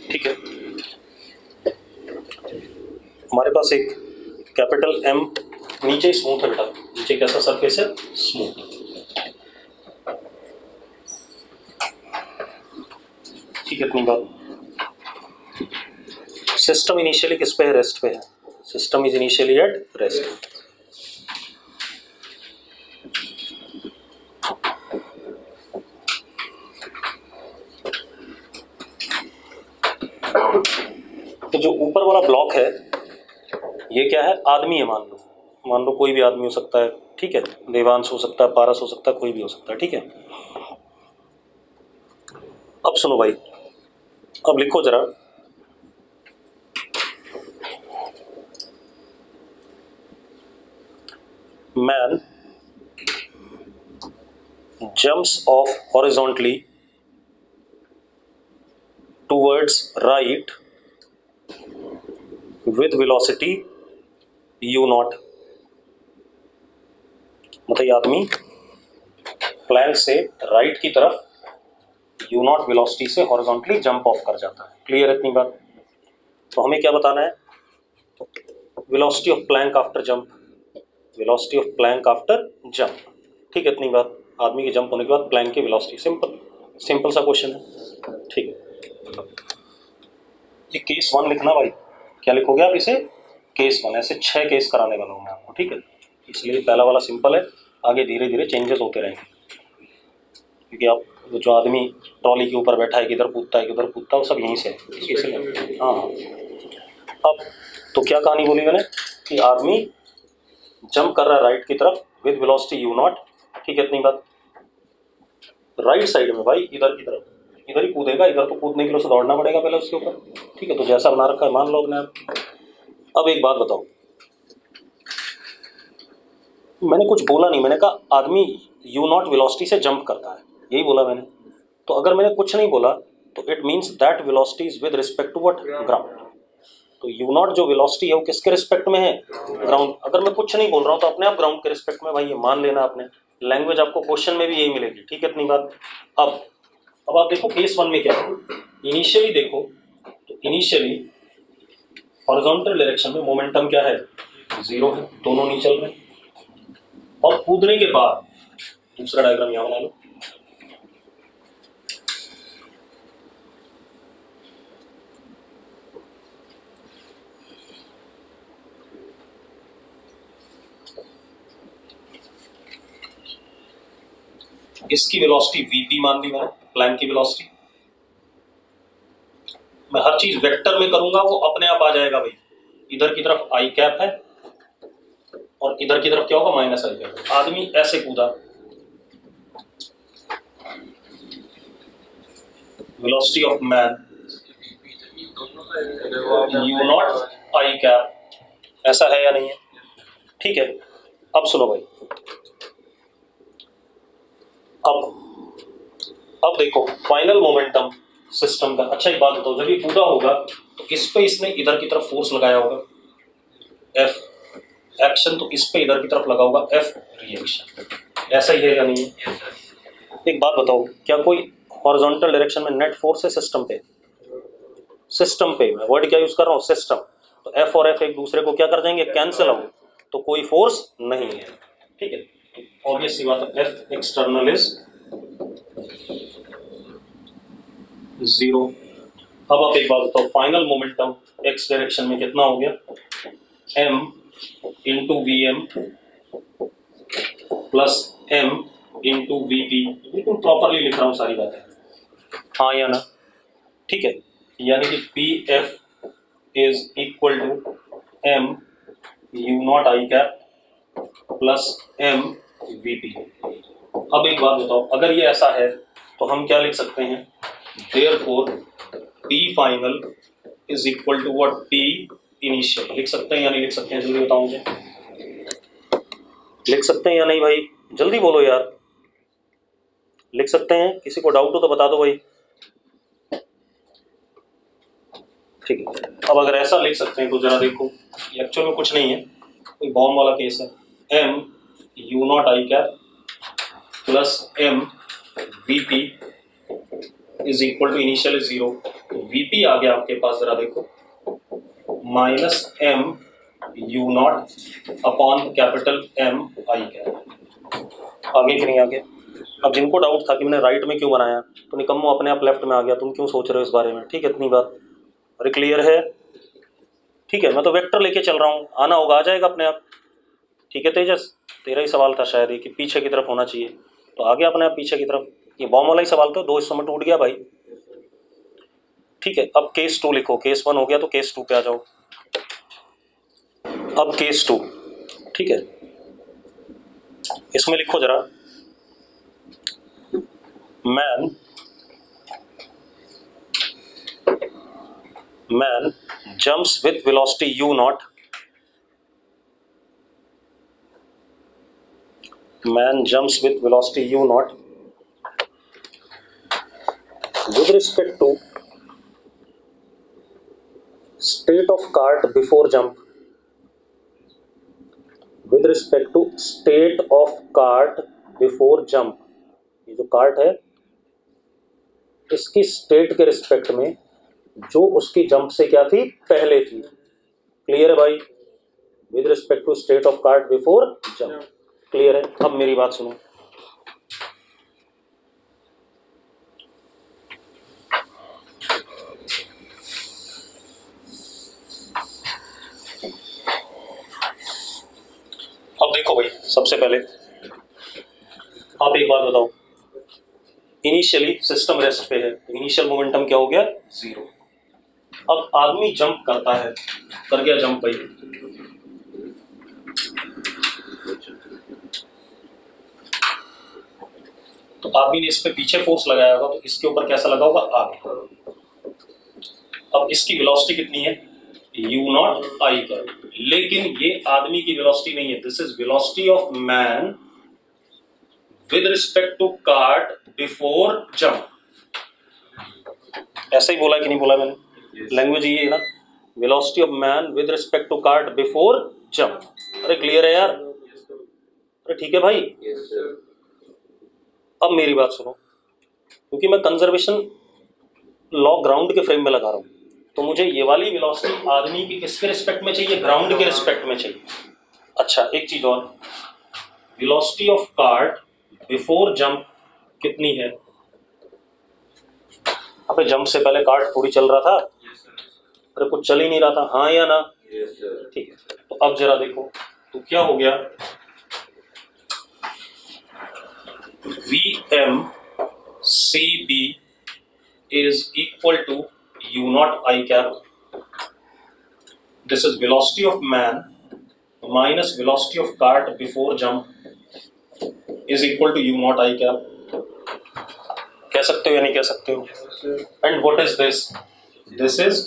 ठीक है, हमारे पास एक कैपिटल एम, नीचे स्मूथ है बेटा, नीचे कैसा सरफेस है, स्मूथ। ठीक है, इतनी बात। सिस्टम इनिशियली किस पे है? रेस्ट पे है। System is initially at rest. तो जो ऊपर वाला ब्लॉक है ये क्या है? आदमी है, मान लो कोई भी आदमी हो सकता है, ठीक है, देवांश हो सकता है, पारस हो सकता है, कोई भी हो सकता है, ठीक है। अब सुनो भाई, अब लिखो जरा, man jumps off horizontally towards right with velocity u naught। मतलब ये आदमी प्लैंक से राइट की तरफ u naught वेलोसिटी से हॉरिजॉन्टली जंप ऑफ कर जाता है। क्लियर इतनी बात? तो हमें क्या बताना है? Velocity of Planck after jump, velocity of Planck after jump, ठीक है, इतनी बात। आदमी के जंप होने के बाद प्लैंक की वेलोसिटी, सिंपल सा क्वेश्चन है, ठीक है। ये केस 1 लिखना भाई। क्या लिखोगे आप इसे? केस 1। ऐसे 6 केस कराने वाला हूँ मैं आपको, ठीक है। इसलिए पहला वाला सिंपल है, आगे धीरे धीरे चेंजेस होते रहेंगे, क्योंकि आप जो आदमी ट्रॉली के ऊपर बैठा है, किधर कूदता है किधर कूदता है, वो सब यहीं से है, इसलिए हाँ। अब तो क्या कहानी बोली मैंने कि आदमी जंप कर रहा है राइट की तरफ विद वेलोसिटी u naught, ठीक है, इतनी बात। राइट साइड में भाई, इधर की तरफ, इधर ही कूदेगा, इधर तो कूदने के लिए उसे दौड़ना पड़ेगा पहले उसके ऊपर, ठीक है। तो जैसा बना रखा है मान लो अपने आप। अब एक बात बताओ, मैंने कुछ बोला नहीं, मैंने कहा आदमी u naught वेलोसिटी से जंप करता है, यही बोला मैंने। तो अगर मैंने कुछ नहीं बोला तो it means that velocity is with respect to what? Ground. तो u naught जो वेलोसिटी है वो किसके रिस्पेक्ट में है? ग्राउंड। अगर मैं कुछ नहीं बोल रहा हूँ तो अपने आप ग्राउंड के रिस्पेक्ट में, भाई ये मान लेना आपने। लैंग्वेज आपको क्वेश्चन में भी यही मिलेगी, ठीक है, इतनी बात। अब आप देखो केस 1 में क्या है। इनिशियली देखो, तो इनिशियली हॉरिजॉन्टल डायरेक्शन में मोमेंटम क्या है? 0 है, दोनों नहीं चल रहे। और कूदने के बाद दूसरा डायग्राम यहां बना लो। इसकी वेलोसिटी vp मान ली मैंने, प्लैंक की वेलोसिटी। मैं हर चीज वेक्टर में करूंगा, वो अपने आप आ जाएगा भाई। इधर की तरफ आई कैप है और इधर की तरफ क्या होगा? माइनस आई कैप। आदमी ऐसे कूदा, velocity of man u naught I cap, ऐसा है या नहीं है? ठीक है। अब सुनो भाई, अब देखो फाइनल मोमेंटम सिस्टम का। अच्छा एक बात बताओ, जब ये कूदा होगा तो इस पे इसने इधर की तरफ फोर्स लगाया होगा F एक्शन, तो इस पे इधर की तरफ लगा होगा F रिएक्शन, ऐसा ही है या नहीं है? एक बात बताओ, क्या कोई हॉरिजॉन्टल डायरेक्शन में नेट फोर्स है सिस्टम पे? सिस्टम पे मैं वर्ड क्या यूज कर रहा हूँ? सिस्टम। तो F और F एक दूसरे को क्या कर जाएंगे? कैंसिल आउट, तो कोई फोर्स नहीं है, ठीक है। ऑब्वियस सी बात है, F एक्सटर्नल इज 0। अब आप एक बात बताओ, फाइनल मोमेंटम x डायरेक्शन में कितना हो गया? m into V M plus m into V P. बिल्कुल प्रॉपरली लिख रहा हूँ सारी बातें, हाँ या ना? ठीक है, यानी कि P F is equal to m u naught I cap plus m V P. अब एक बात बताओ, अगर ये ऐसा है तो हम क्या लिख सकते हैं? Therefore, P final is equal to what? P initial। लिख सकते हैं या नहीं लिख सकते हैं? जल्दी बताओ मुझे, लिख सकते हैं या नहीं भाई? जल्दी बोलो यार, लिख सकते हैं? किसी को डाउट हो तो बता दो भाई। ठीक है, अब अगर ऐसा लिख सकते हैं तो जरा देखो, ये एक्चुअल में कुछ नहीं है, कोई बॉम्ब वाला केस है। m u naught I cap plus m V P is equal to initial is 0। VP आ गया आपके पास, जरा देखो, minus m u naught upon capital M I cap. आगे कि नहीं आगे? अब जिनको डाउट था कि मैंने राइट में क्यों बनाया, तो निकम्मो अपने आप लेफ्ट में आ गया, तुम क्यों सोच रहे हो इस बारे में, ठीक है इतनी बात। अरे क्लियर है, ठीक है, मैं तो वेक्टर लेके चल रहा हूँ, आना होगा आ जाएगा अपने आप। ठीक है तेजस, तेरा ही सवाल था शायद ये कि पीछे की तरफ होना चाहिए, तो आ गया अपने आप पीछे की तरफ। ये बॉम्ब वाला ही सवाल था, 2 हिस्सों में टूट गया भाई। ठीक है, अब केस 2 लिखो, केस 1 हो गया तो केस 2 पे आ जाओ। अब केस 2, ठीक है, इसमें लिखो जरा, man jumps with velocity u not, man jumps with velocity u naught with respect to state of cart before jump, with respect to state of cart before jump। ये जो कार्ट है इसकी स्टेट के रिस्पेक्ट में जो उसकी jump से क्या थी, पहले थी। क्लियर है भाई, with respect to state of cart before jump, clear है। अब मेरी बात सुनो, अब देखो भाई, सबसे पहले आप एक बात बताओ, इनिशियली सिस्टम रेस्ट पे है, इनिशियल मोमेंटम क्या हो गया, 0। अब आदमी जंप करता है, कर गया जंप भाई, तो आदमी ने इस पे पीछे फोर्स लगाया होगा, तो इसके ऊपर कैसा लगा होगा, आगे। अब इसकी वेलोसिटी कितनी है, u नॉट आई का, लेकिन ये आदमी की वेलोसिटी नहीं है, this is velocity of man with respect to cart before jump. ऐसा ही बोला कि नहीं बोला मैंने, लैंग्वेज ये है ना, velocity of man with respect to cart before jump. अरे क्लियर है यार, अरे ठीक है भाई। अब मेरी बात सुनो, क्योंकि मैं कंजर्वेशन लॉ ग्राउंड के फ्रेम में लगा रहा हूं, तो मुझे ये वाली वेलोसिटी आदमी की किसके रिस्पेक्ट में चाहिए, ग्राउंड के रिस्पेक्ट में चाहिए। अच्छा एक चीज और, velocity of cart before jump कितनी है। अबे जंप से पहले कार्ट थोड़ी चल रहा था, अरे कुछ चल ही नहीं रहा था, हाँ या ना, ठीक है। तो अब जरा देखो, तो क्या हो गया, Vm CB is equal to u naught I cap. This is velocity of man minus velocity of cart before jump is equal to u naught I cap. कह सकते हो या नहीं कह सकते हो? And what is this? This is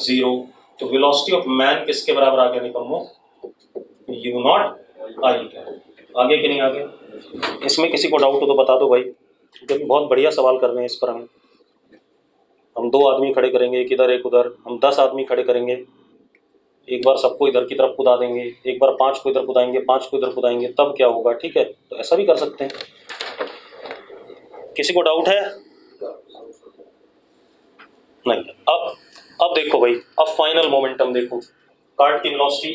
0. तो velocity of man किसके बराबर आ गया निकम्मो? u naught I cap. आगे कि नहीं आगे? इसमें किसी को डाउट हो तो बता दो भाई, क्योंकि बहुत बढ़िया सवाल कर रहे हैं इस पर। हम 2 आदमी खड़े करेंगे, एक इधर एक उधर, हम 10 आदमी खड़े करेंगे, एक बार सबको इधर की तरफ कुदा देंगे, एक बार 5 को इधर कुदाएंगे, 5 को इधर कुदाएंगे, तब क्या होगा, ठीक है। तो ऐसा भी कर सकते हैं। किसी को डाउट है? नहीं। अब देखो भाई, अब फाइनल मोमेंटम देखो, कार्ट की वेलोसिटी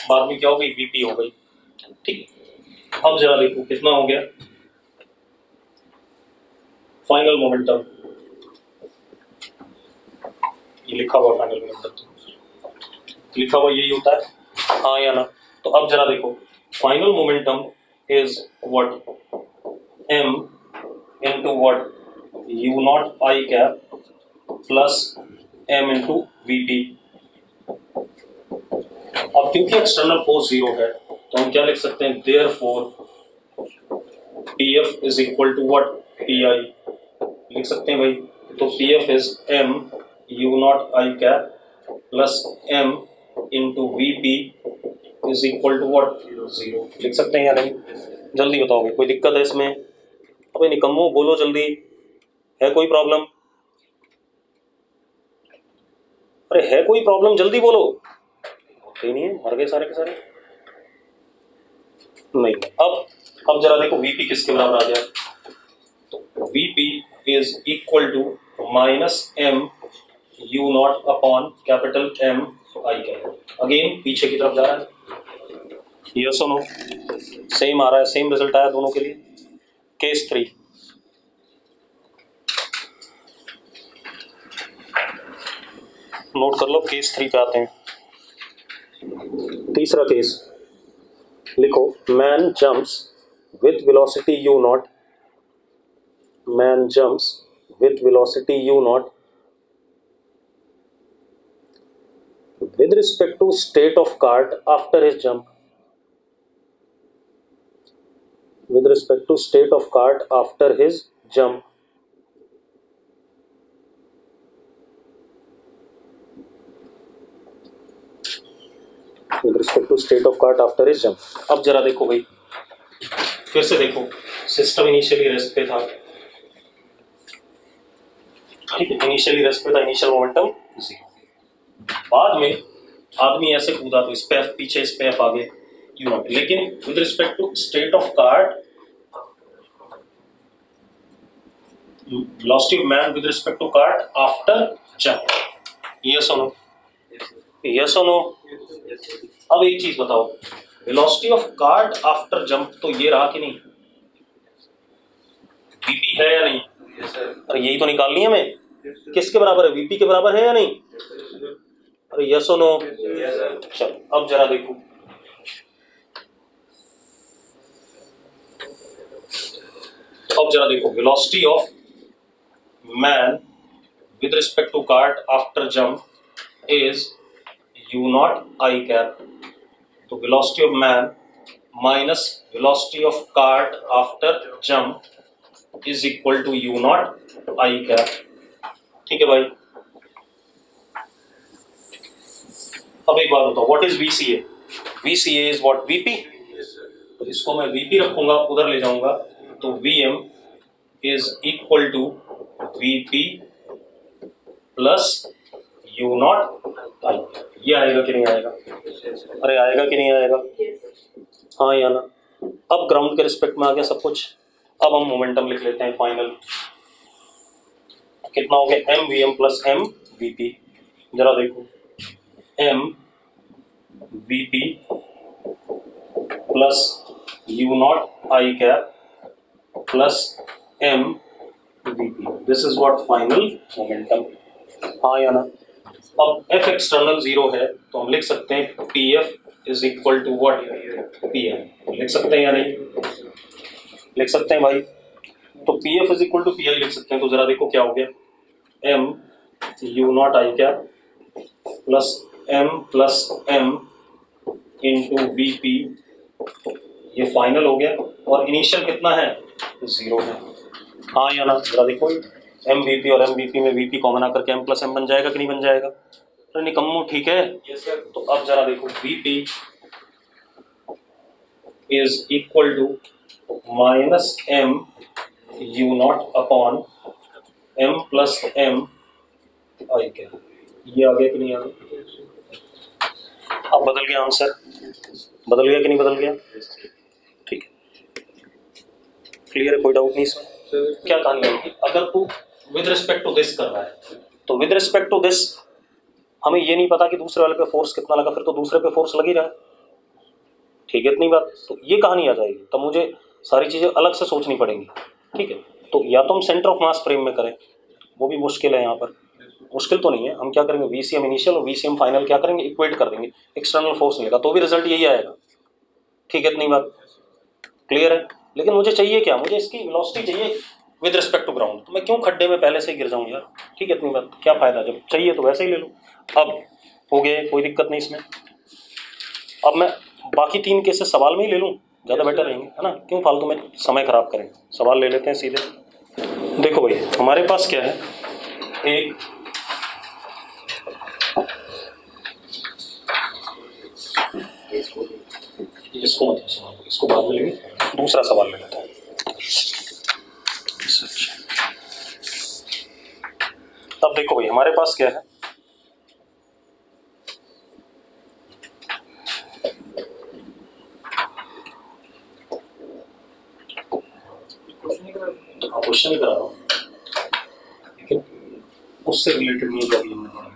बाद में क्या हो गई, वीपी हो गई, ठीक है। अब जरा देखो कितना हो गया फाइनल मोमेंटम, ये लिखा हुआ फाइनल मोमेंटम, लिखा हुआ यही होता है, हाँ या ना। तो अब जरा देखो, final momentum is what, m into what, u naught I cap plus m into vp। अब क्योंकि एक्सटर्नल फोर्स 0 है, तो हम क्या लिख सकते हैं, therefore pf is equal to what, pi लिख सकते हैं भाई। तो pf is m u naught I cap plus m into vp is equal to what, 0 लिख सकते हैं या नहीं? जल्दी बताओ भाई, कोई दिक्कत है इसमें? अबे निकम्मो बोलो जल्दी, है कोई प्रॉब्लम? अरे है कोई प्रॉब्लम, जल्दी बोलो। होते नहीं है, मर गए सारे के सारे। नहीं। अब जरा देखो वीपी किसके बराबर आ गया, तो VP is equal to minus M U naught upon capital M I capital. Again पीछे की तरफ जा रहा है, यस और नो, सेम आ रहा है, सेम रिजल्ट आया दोनों के लिए। केस 3, नोट कर लो, केस 3 पे आते हैं। तीसरा केस लिखो, man jumps with velocity u not, man jumps with velocity u not with respect to state of cart after his jump, with respect to state of cart after his jump, with respect to state of cart after his jump। अब जरा देखो भाई, फिर से देखो, system initially rest पे था, ठीक है, इनिशियली रेस्ट पे था, इनिशियल मोमेंटम 0, बाद में आदमी ऐसे कूदा तो स्पेफ पीछे, स्पेफ आगे यू नॉट, लेकिन with respect to state of cart, velocity of man with respect to cart after jump, yes और नो, यस और नो। अब एक चीज बताओ, velocity of cart after jump तो ये रहा कि नहीं, वीपी है या नहीं? अरे यही तो निकालनी है हमें, किसके बराबर है, वीपी के बराबर है या नहीं? अरे यस और नो। चलो अब जरा देखो, अब जरा देखो, velocity of man with respect to cart after jump is U naught I cap, तो velocity of man minus velocity of cart after jump is equal to U naught I cap, ठीक है भाई। अब एक बात बताओ, what is VCA? VCA is what, VP, तो इसको मैं वीपी रखूंगा, उधर ले जाऊंगा, तो VM is equal to VP plus U naught I, ये आएगा कि नहीं आएगा? अरे आएगा कि नहीं आएगा? हाँ या ना? अब ग्राउंड के रिस्पेक्ट में आ गया सब कुछ। अब हम मोमेंटम लिख लेते हैं फाइनल, कितना हो गया, M V M plus M V P. जरा देखो, M V P plus U naught I cap plus M V P, this is what final momentum, हाँ या ना? अब एफ एक्सटर्नल 0 है तो हम लिख सकते हैं P F is equal to what, P M, लिख सकते हैं या नहीं? लिख सकते हैं भाई, तो P F is equal to P I लिख सकते हैं। तो जरा देखो क्या हो गया, M U naught I cap plus M into V P, ये फाइनल हो गया, और इनिशियल कितना है, 0 है, हाँ या ना? जरा देखो, एम वी पी और एम वी पी में वी पी कॉमन आकर के एम प्लस एम बन जाएगा कि नहीं बन जाएगा? तो निकम्मो, ठीक है। तो अब जरा देखो, V P is equal to minus M U naught upon M plus M I cap, ये आ गया कि नहीं आ गया? अब बदल गया आंसर, बदल गया कि नहीं बदल गया? ठीक है, क्लियर है, कोई डाउट नहीं इसमें? क्या कहानी है, अगर तू विद रिस्पेक्ट टू दिस कर रहा है तो विद रिस्पेक्ट टू दिस हमें ये नहीं पता कि दूसरे वाले पे फोर्स कितना लगा, फिर तो दूसरे पे फोर्स लग ही रहा है, ठीक है, इतनी बात, तो ये कहानी आ जाएगी, तब मुझे सारी चीजें अलग से सोचनी पड़ेंगी, ठीक है। तो या तो हम सेंटर ऑफ मास फ्रेम में करें, वो भी मुश्किल है, यहाँ पर मुश्किल तो नहीं है, हम क्या करेंगे, वीसीएम इनिशियल और वीसीएम फाइनल क्या करेंगे, इक्वेट कर देंगे, एक्सटर्नल फोर्स मिलेगा तो भी रिजल्ट यही आएगा, ठीक है, इतनी बात क्लियर है। लेकिन मुझे चाहिए क्या, मुझे इसकी वेलोसिटी चाहिए विद रिस्पेक्ट टू ग्राउंड, तो मैं क्यों खड्डे में पहले से गिर जाऊं यार, ठीक है, इतनी बात, क्या फायदा, जब चाहिए तो वैसे ही ले लो। अब हो गए, कोई दिक्कत नहीं इसमें। अब मैं बाकी 3 केसेस सवाल में ही ले लूँ, ज़्यादा बेटर रहेंगे, है ना, क्यों फालतू में समय खराब करें, सवाल ले लेते हैं सीधे। देखो भाई, हमारे पास क्या है, एक इसको मत सवाल, इसको बाद में लेंगे, दूसरा सवाल ले लेते हैं। अब देखो भाई, हमारे पास क्या है, क्वेश्चन करा रहा हूँ, लेकिन उससे रिलेटेड नहीं है जो अभी हमने पढ़ा है।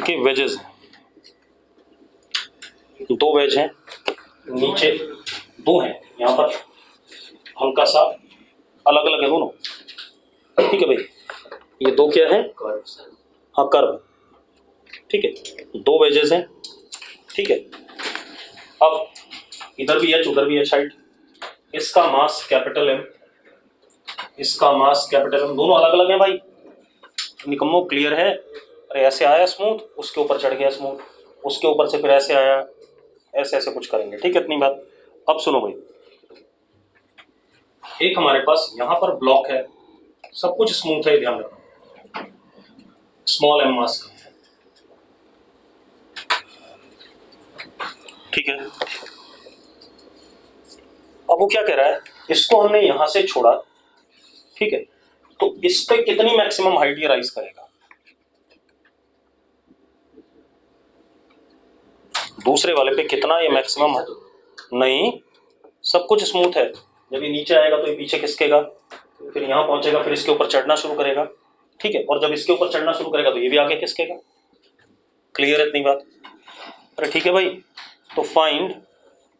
हाइट के वेजेस हैं, दो वेज हैं, नीचे दो हैं, यहाँ पर हल्का सा अलग अलग है दोनों, ठीक है भाई। ये दो क्या है, हाँ कर्व, ठीक है, दो वेजेस हैं, ठीक है। अब इधर भी एच उधर भी एच हाइट, इसका मास कैपिटल एम, इसका मास कैपिटल एम, दोनों अलग अलग हैं भाई। निकम्मो क्लियर है? अरे ऐसे आया स्मूथ, उसके ऊपर चढ़ गया स्मूथ, उसके ऊपर से फिर ऐसे आया, ऐसे ऐसे कुछ करेंगे, ठीक है, इतनी बात। अब सुनो भाई, एक हमारे पास यहां पर ब्लॉक है, सब कुछ स्मूथ है, ध्यान रखना, स्मॉल एम मास का, ठीक है। अब वो क्या कह रहा है, इसको हमने यहां से छोड़ा, ठीक है, तो इस पे कितनी मैक्सिमम हाइट ये राइज करेगा, दूसरे वाले पे कितना ये मैक्सिमम है? नहीं, सब कुछ स्मूथ है, जब ये नीचे आएगा तो ये पीछे खिसकेगा, फिर यहां पहुंचेगा, फिर इसके ऊपर चढ़ना शुरू करेगा, ठीक है, और जब इसके ऊपर चढ़ना शुरू करेगा तो ये भी आगे खिसकेगा। क्लियर है इतनी बात? अरे ठीक है भाई, तो find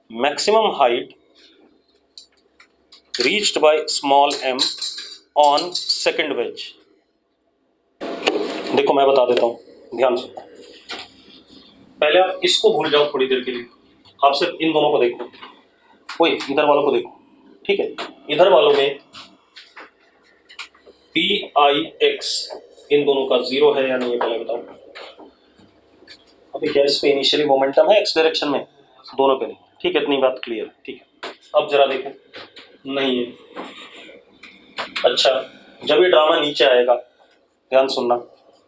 maximum height reached by small M on second wedge. देखो मैं बता देता हूं, ध्यान से, पहले आप इसको भूल जाओ थोड़ी देर के लिए, आप सिर्फ इन दोनों को देखो, वही इधर वालों को देखो, ठीक है। इधर वालों में पी आई एक्स इन दोनों का जीरो है या नहीं, पहले बताओ। अभी क्या इस पे इनिशियली मोमेंटम है एक्स डायरेक्शन में, दोनों पे नहीं, ठीक है, इतनी बात क्लियर, ठीक है। अब जरा देखो, नहीं है, अच्छा, जब ये ड्रामा नीचे आएगा, ध्यान सुनना,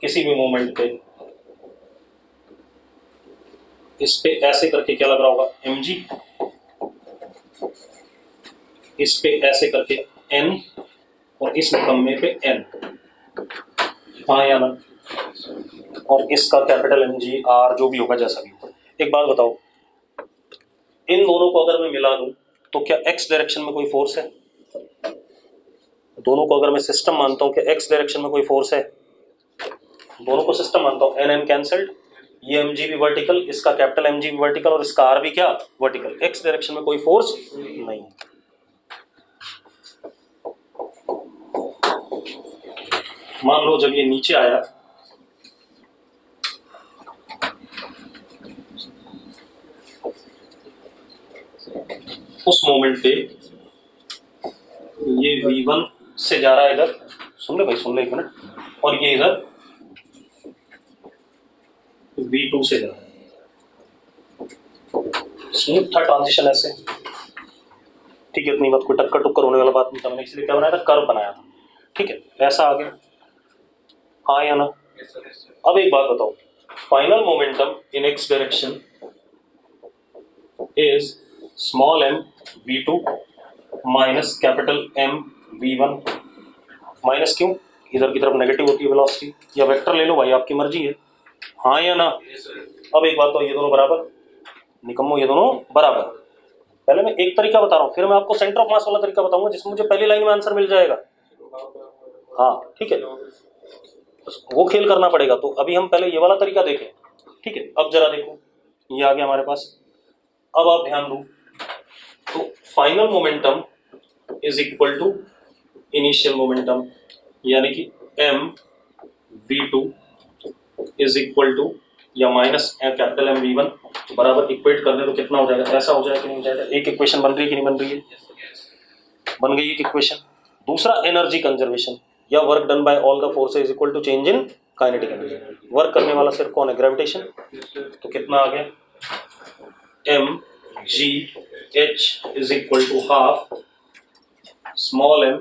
किसी भी मोमेंट पे इस पे ऐसे करके क्या लग रहा होगा, mg, इस पे ऐसे करके n, और इस निकम्मे पे n, हाँ या ना, और इसका कैपिटल mg r जो भी होगा, जैसा भी होगा। एक बात बताओ, इन दोनों को अगर मैं मिला दूं तो क्या x डायरेक्शन में कोई फोर्स है? दोनों को अगर मैं सिस्टम मानता हूं, क्या x डायरेक्शन में कोई फोर्स है? दोनों को सिस्टम मानता हूं, n n कैंसल्ड, ये mg भी वर्टिकल, इसका कैपिटल mg भी वर्टिकल, और इसका r भी क्या, वर्टिकल, x डायरेक्शन में कोई फोर्स नहीं। मान लो जब ये नीचे आया, उस मोमेंट पे ये v1 से जा रहा है इधर, सुन ले भाई, सुन ले एक मिनट, और ये इधर v2 से जा रहा है, स्मूथ था ट्रांजिशन ऐसे, ठीक है, इतनी बात, कोई टक्कर टुक्कर होने वाला बात नहीं था, मैंने इसलिए क्या बनाया था, कर्व बनाया था, ठीक है, ऐसा आ गया, हाँ या ना। अब एक बात बताओ, final momentum in X direction is small m v2 minus capital m v1, minus क्यों, इधर की तरफ नेगेटिव होती है वेलोसिटी, या वेक्टर ले लो भाई, आपकी मर्जी है, हाँ या ना। अब एक बात तो, ये दोनों बराबर, निकम्मो ये दोनों बराबर। पहले मैं एक तरीका बता रहा हूँ, फिर मैं आपको सेंटर ऑफ मास वाला तरीका बताऊंगा जिसमें मुझे पहली लाइन में आंसर मिल जाएगा, हाँ ठीक है, वो खेल करना पड़ेगा। तो अभी हम पहले ये वाला तरीका देखें, ठीक है। अब जरा देखो, ये आ गया हमारे पास, अब आप ध्यान दो, तो final momentum is equal to initial momentum, यानी कि m v2 is equal to या माइनस कैपिटल m v1, बराबर इक्वेट कर दे तो कितना हो जाएगा, ऐसा हो जाएगा कि नहीं हो जाएगा? एक इक्वेशन बन रही है कि नहीं बन रही है? बन गई एक इक्वेशन। दूसरा एनर्जी कंजर्वेशन या work done by all the forces equal to change in kinetic energy, work करने वाला सिर्फ कौन है, ग्रेविटेशन, तो कितना आ गया, m g h is equal to half small m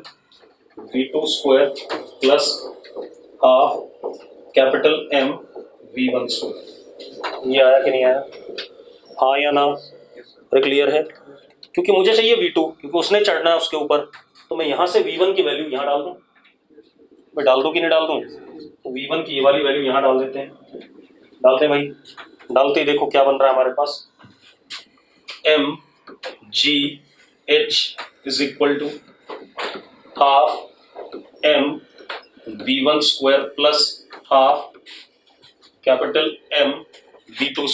v2 square plus half capital M v1 square. ये आया कि नहीं आया, हाँ या ना? अरे क्लियर है, क्योंकि मुझे चाहिए v2, क्योंकि उसने चढ़ना है उसके ऊपर, तो मैं यहाँ से v1 की वैल्यू यहाँ डाल दूँ, मैं डाल दूँ कि नहीं डाल दूँ, तो v1 की ये वाली वैल्यू यहाँ डाल देते हैं, डालते हैं भाई, डालते ही देखो क्या बन रहा है हमारे पास, m g h is equal to half m v1 square plus half capital M V2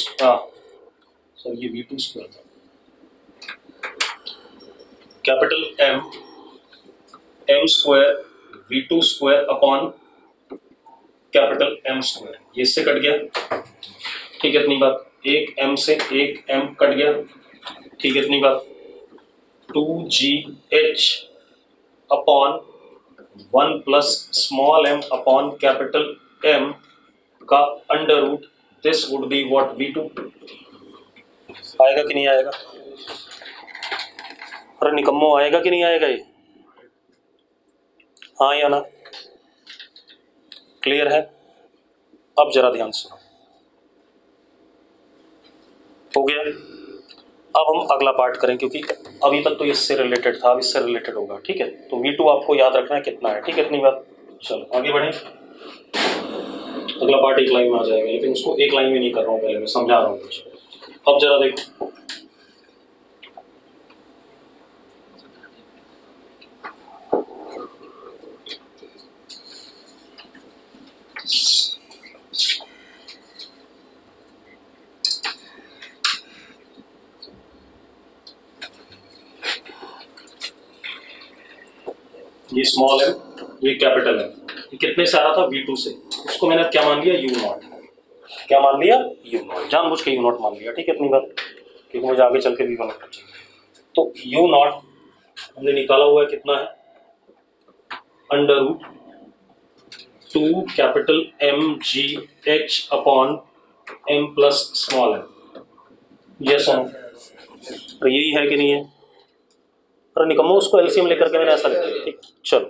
sir ये V2 स्क्वायर था, capital M square V2 square upon capital M square, ये इससे कट गया, ठीक है इतनी बात, एक M से एक M कट गया, ठीक है इतनी बात, 2GH upon 1 plus small m upon capital M का under root, this would be what V2। आएगा कि नहीं आएगा? अरे निकम्मो आएगा कि नहीं आएगा ये? हाँ या ना? क्लियर है? अब जरा ध्यान सुनो, हो गया। अब हम अगला पार्ट करें, क्योंकि अभी तक तो इससे रिलेटेड था, अब इससे रिलेटेड होगा, ठीक है। तो V2 आपको याद रखना है कितना है, ठीक है इतनी बात। चलो आगे बढ़ें, अगला पार्ट एक लाइन में आ जाएगा, लेकिन उसको एक लाइन में नहीं कर रहा हूँ, पहले मैं समझा रहा हूँ कुछ। अब जरा देखो, ये स्मॉल m, ये कैपिटल M, ये कितने से आ रहा था? V2 से। उसको मैंने क्या मान लिया? U0। क्या मान लिया? U0, जानबूझ के U0 मान लिया, ठीक है इतनी बात, क्योंकि मुझे आगे चल के V1 चाहिए। तो U0 हमने निकाला हुआ है, कितना है? Under root 2 capital MGH upon M plus small m। Yes और तो यही है कि नहीं है? अरे निकम्मो, उसको एलसीएम लेकर के मैंने ऐसा लिख दिया, ठीक। चलो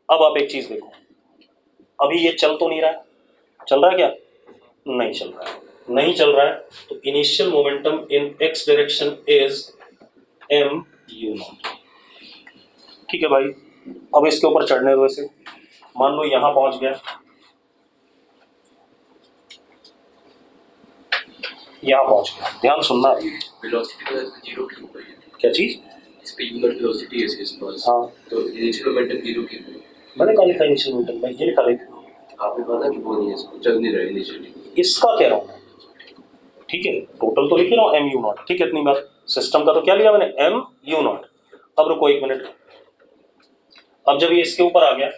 अब आप एक चीज देखो, अभी ये चल तो नहीं रहा है, चल रहा है क्या? नहीं चल रहा है, नहीं चल रहा है, तो initial momentum in x direction is mu0, ठीक है भाई। अब इसके ऊपर चढ़ने दो इसे, मान लो यहां पहुंच गया, यहां पहुंच गया, ध्यान सुनना, क्या चीज? इस पे यूनिट वेलोसिटी है इसके पास। हाँ तो इनिशियल मोमेंटम 0 की मैंने कहा लिखा इनिशियल मोमेंटम, मैं ये लिखा लिखा, आपने कहा कि वो नहीं है, इसको चल नहीं रहा है इनिशियली, इसका कह रहा हूँ, ठीक है। टोटल तो लिख रहा हूँ mu0, ठीक है इतनी बात। सिस्टम का तो क्या लिया मैंने? mu0। अब रुको एक मिनट, अब जब ये इसके ऊपर आ गया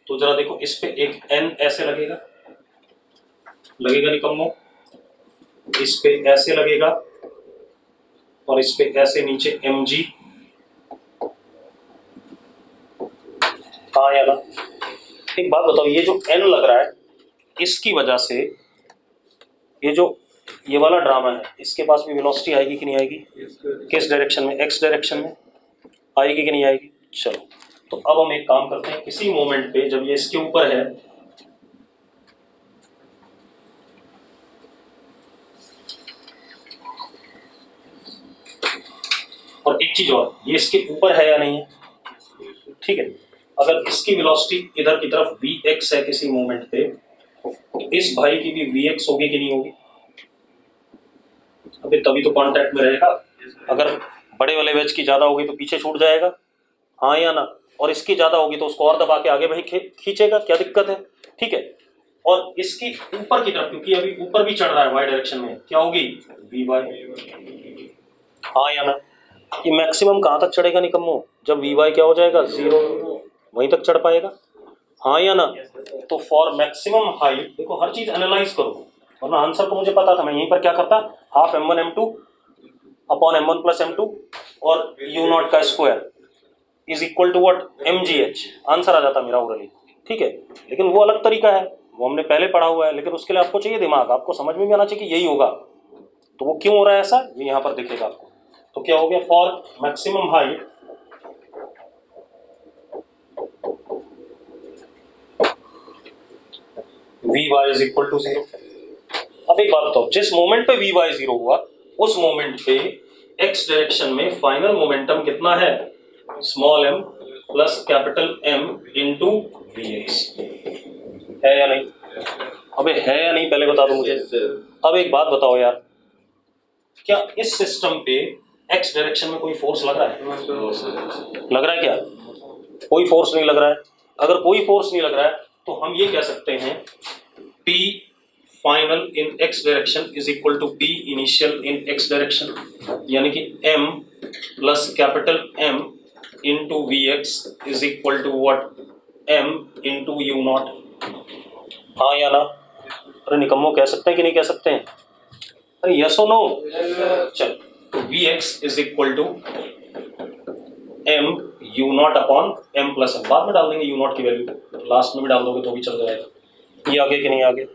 तो जरा देखो, इस पे एक n ऐसे लगेगा, लगेगा निकम्मो, इस पे ऐसे लगेगा, और इस पे ऐसे नीचे mg, हाँ या ना? एक बात बताओ, ये जो n लग रहा है, इसकी वजह से ये जो ये वाला ड्रामा है, इसके पास भी वेलोसिटी आएगी कि नहीं आएगी? किस डायरेक्शन में? x डायरेक्शन में आएगी कि नहीं आएगी? चलो तो अब हम एक काम करते हैं, किसी मोमेंट पे जब ये इसके ऊपर है, और एक चीज और, ये इसके ऊपर है या नहीं है? ठीक है, अगर इसकी वेलोसिटी इधर की तरफ vx है किसी मोमेंट पे, तो इस भाई की भी vx होगी कि नहीं होगी? अबे तभी तो कांटेक्ट में रहेगा। अगर बड़े वाले वेज की ज्यादा होगी तो पीछे छूट जाएगा, हाँ या ना? और इसकी ज्यादा होगी तो उसको और दबा के आगे भाई खींचेगा, क्या दिक्कत है? ठीक है, और इसकी ऊपर की तरफ, क्योंकि अभी ऊपर भी चढ़ रहा है y डायरेक्शन में, क्या होगी? vy, हाँ या ना? ये मैक्सिमम कहाँ तक चढ़ेगा निकम्मो? जब vy क्या हो जाएगा? 0, वहीं तक चढ़ पाएगा, हाँ या ना? तो फॉर मैक्सिमम हाइट, देखो हर चीज एनालाइज करो, वरना आंसर तो मुझे पता था, मैं यहीं पर क्या करता, half m1 m2 upon m1 plus m2 और u0 का square is equal to what? mgh, answer आ जाता मेरा ओरली, ठीक है। लेकिन वो अलग तरीका है, वो हमने पहले पढ़ा हुआ है, लेकिन उसके लिए आपको चाहिए दिमाग, आपको समझ में भी आना चाहिए कि यही होगा। तो वो क्यों हो रहा है ऐसा, ये यहाँ पर दिखेगा आपको। तो क्या हो गया? For maximum height vy is equal to 0। अब एक बात बताओ, जिस मोमेंट पे vy 0 हुआ, उस मोमेंट पे x डायरेक्शन में फाइनल मोमेंटम कितना है? Small m plus capital M into vx, है या नहीं? अबे है या नहीं पहले बता दो मुझे। अब एक बात बताओ यार, क्या इस सिस्टम पे x डायरेक्शन में कोई फोर्स लग रहा है? लग रहा है क्या? कोई फोर्स नहीं लग रहा है। अगर कोई फोर्स नहीं लग रहा है तो हम ये कह सकते हैं P final in x direction is equal to p initial in x direction, यानी कि m plus capital M into V X is equal to what, m into U naught. हाँ या ना? अरे निकम्मो कह सकते हैं कि नहीं कह सकते हैं? अरे यस और नो? चल, तो V X is equal to m U naught upon m plus m। बाद में डाल देंगे यू नॉट की वैल्यू, लास्ट में भी डाल दोगे तो भी चल जाएगा। ये आगे कि नहीं आगे?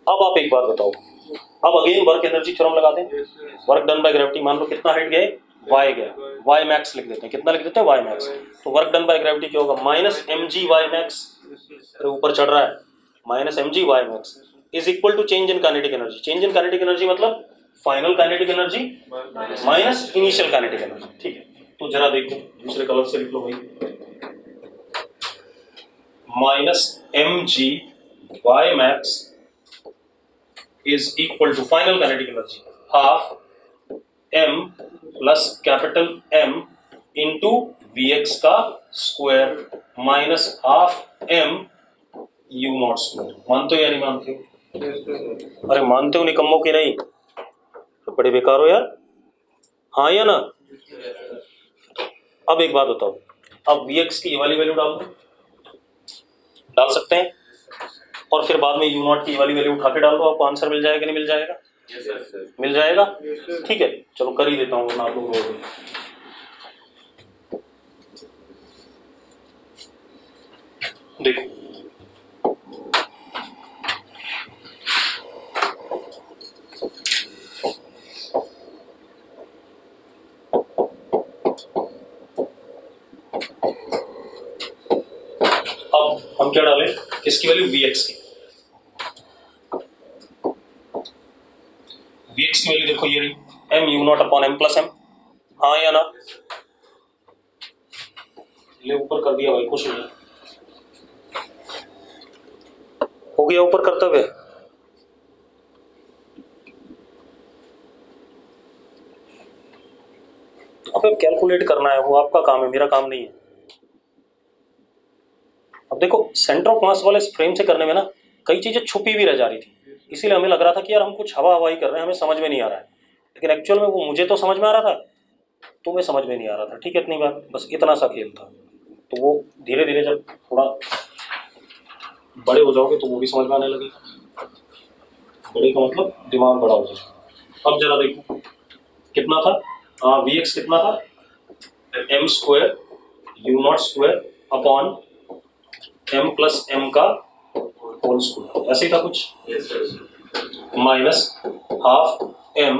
अब आप एक बात बताओ, अब अगेन वर्क एनर्जी थ्योरम लगा दें। वर्क डन बाय ग्रेविटी, मान लो कितना हाइट गए, y गया, y मैक्स लिख देते हैं। कितना लिख देते हैं? y max. तो वर्क डन बाय ग्रेविटी क्या होगा? Minus M G Y max, ऊपर चढ़ रहा है, minus M G Y max is equal to change in kinetic energy. Change in kinetic energy मतलब final kinetic energy minus initial kinetic energy. ठीक है, तो जरा देखो दूसरे कलर से लिख लो भाई, minus M G Y max is equal to final kinetic energy half m plus capital M into Vx का square minus half m u not square. मानते हो या नहीं मानते हो? अरे मानते हो निकम्मो कि नहीं? तो बड़े बेकार हो यार, हाँ या ना? अब एक बात बताओ, अब Vx की ये वाली वैल्यू डाल सकते हैं, और फिर बाद में यू नॉट की वाली वैल्यू उठा के डाल दो, आपको आंसर मिल जाएगा कि नहीं मिल जाएगा? मिल जाएगा। ठीक है, चलो कर ही देता हूँ वरना आप लोग रोगे। देखो अब हम क्या डालें, किसकी वैल्यू? Vx की। Vx की वैल्यू देखो ये रही, m u not upon m plus m। हाँ या ना? ले ऊपर कर दिया भाई, खुश हो गया ऊपर कर्तव्य। अब कैलकुलेट करना है, वो आपका काम है, मेरा काम नहीं है। अब देखो सेंटर ऑफ मास वाले फ्रेम से करने में ना कई चीजें छुपी भी रह जा रही थी, इसीलिए हमें लग रहा था कि यार हम कुछ हवा हवाई कर रहे हैं, हमें समझ में नहीं आ रहा है, लेकिन एक्चुअल में वो मुझे तो समझ में आ रहा था, तुम्हें समझ में नहीं आ रहा था। ठीक है, इतनी बात, बस इतना सा खेल था। तो वो धीरे धीरे जब थोड़ा बड़े हो जाओगे तो वो भी समझ में आने लगेगा। बड़े का मतलब दिमाग बड़ा हो जाएगा। अब जरा देखो कितना था, वी एक्स कितना था, M square U naught square upon M plus M का होल स्क्वायर, ऐसे ही था कुछ, minus half M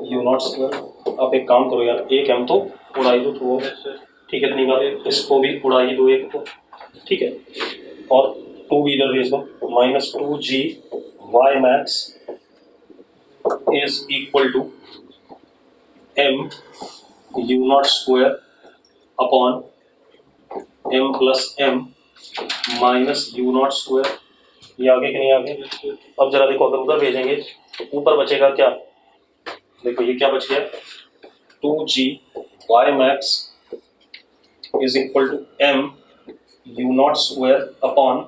U naught square. आप एक काम करो यार, एक एम तो उड़ा ही दो तो, ठीक है, इतनी बात, इसको भी उड़ा ही दो एक को, ठीक है, और टू भी इधर भेज दो, minus two G Y max is equal to M U naught square upon M plus M minus U naught square. ये आगे कि नहीं आगे? अब जरा देखो, अगर उधर भेजेंगे तो ऊपर बचेगा क्या? देखो ये क्या बच गया, two G Y max is equal to M U naught square upon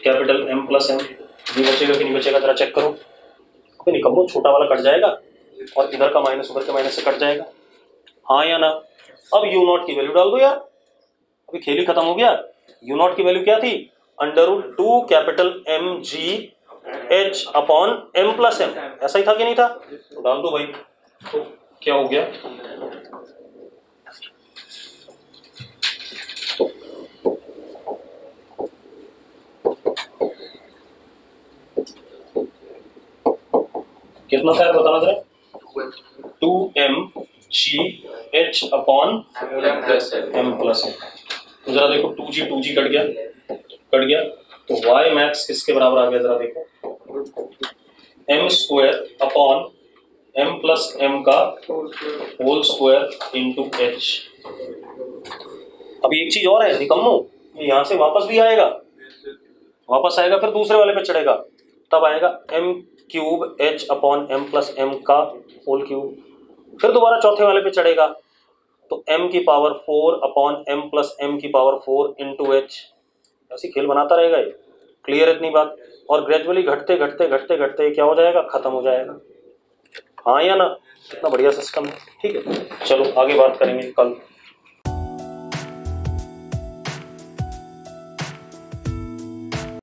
capital M plus M. ये बचेगा कि नहीं बचेगा? जरा चेक करो। अबे निकम्मो, छोटा वाला कट जाएगा और इधर का माइनस उधर के माइनस से कट जाएगा, हाँ या ना? अब यू नॉट की वैल्यू डाल दो यार, अभी खेल ही खत्म हो गया। यू नॉट की वैल्यू क्या थी? Under root two capital M G H upon M plus M, ऐसा ही था कि नहीं था? तो डाल दो भाई। तो क्या हो गया, कितना था बताना जरा, two M G H upon M plus M. तो जरा देखो, टू जी कट गया, तो y मैक्स किसके बराबर आ गया? जरा देखो, M square upon M plus M का होल स्क्वायर इंटू एच। अभी एक चीज और है निकम्मो, ये यहां से वापस भी आएगा, वापस आएगा फिर दूसरे वाले पे चढ़ेगा, तब आएगा M cube H upon M plus M का होल क्यूब, फिर दोबारा चौथे वाले पे चढ़ेगा तो m की power 4 upon M plus M की पावर 4 इंटू एच। ऐसी खेल बनाता रहेगा ये। क्लियर इतनी बात? और ग्रेजुअली घटते घटते घटते घटते क्या हो जाएगा, खत्म हो जाएगा। हाँ या ना? कितना बढ़िया सिस्टम है। ठीक है, चलो आगे बात करेंगे कल।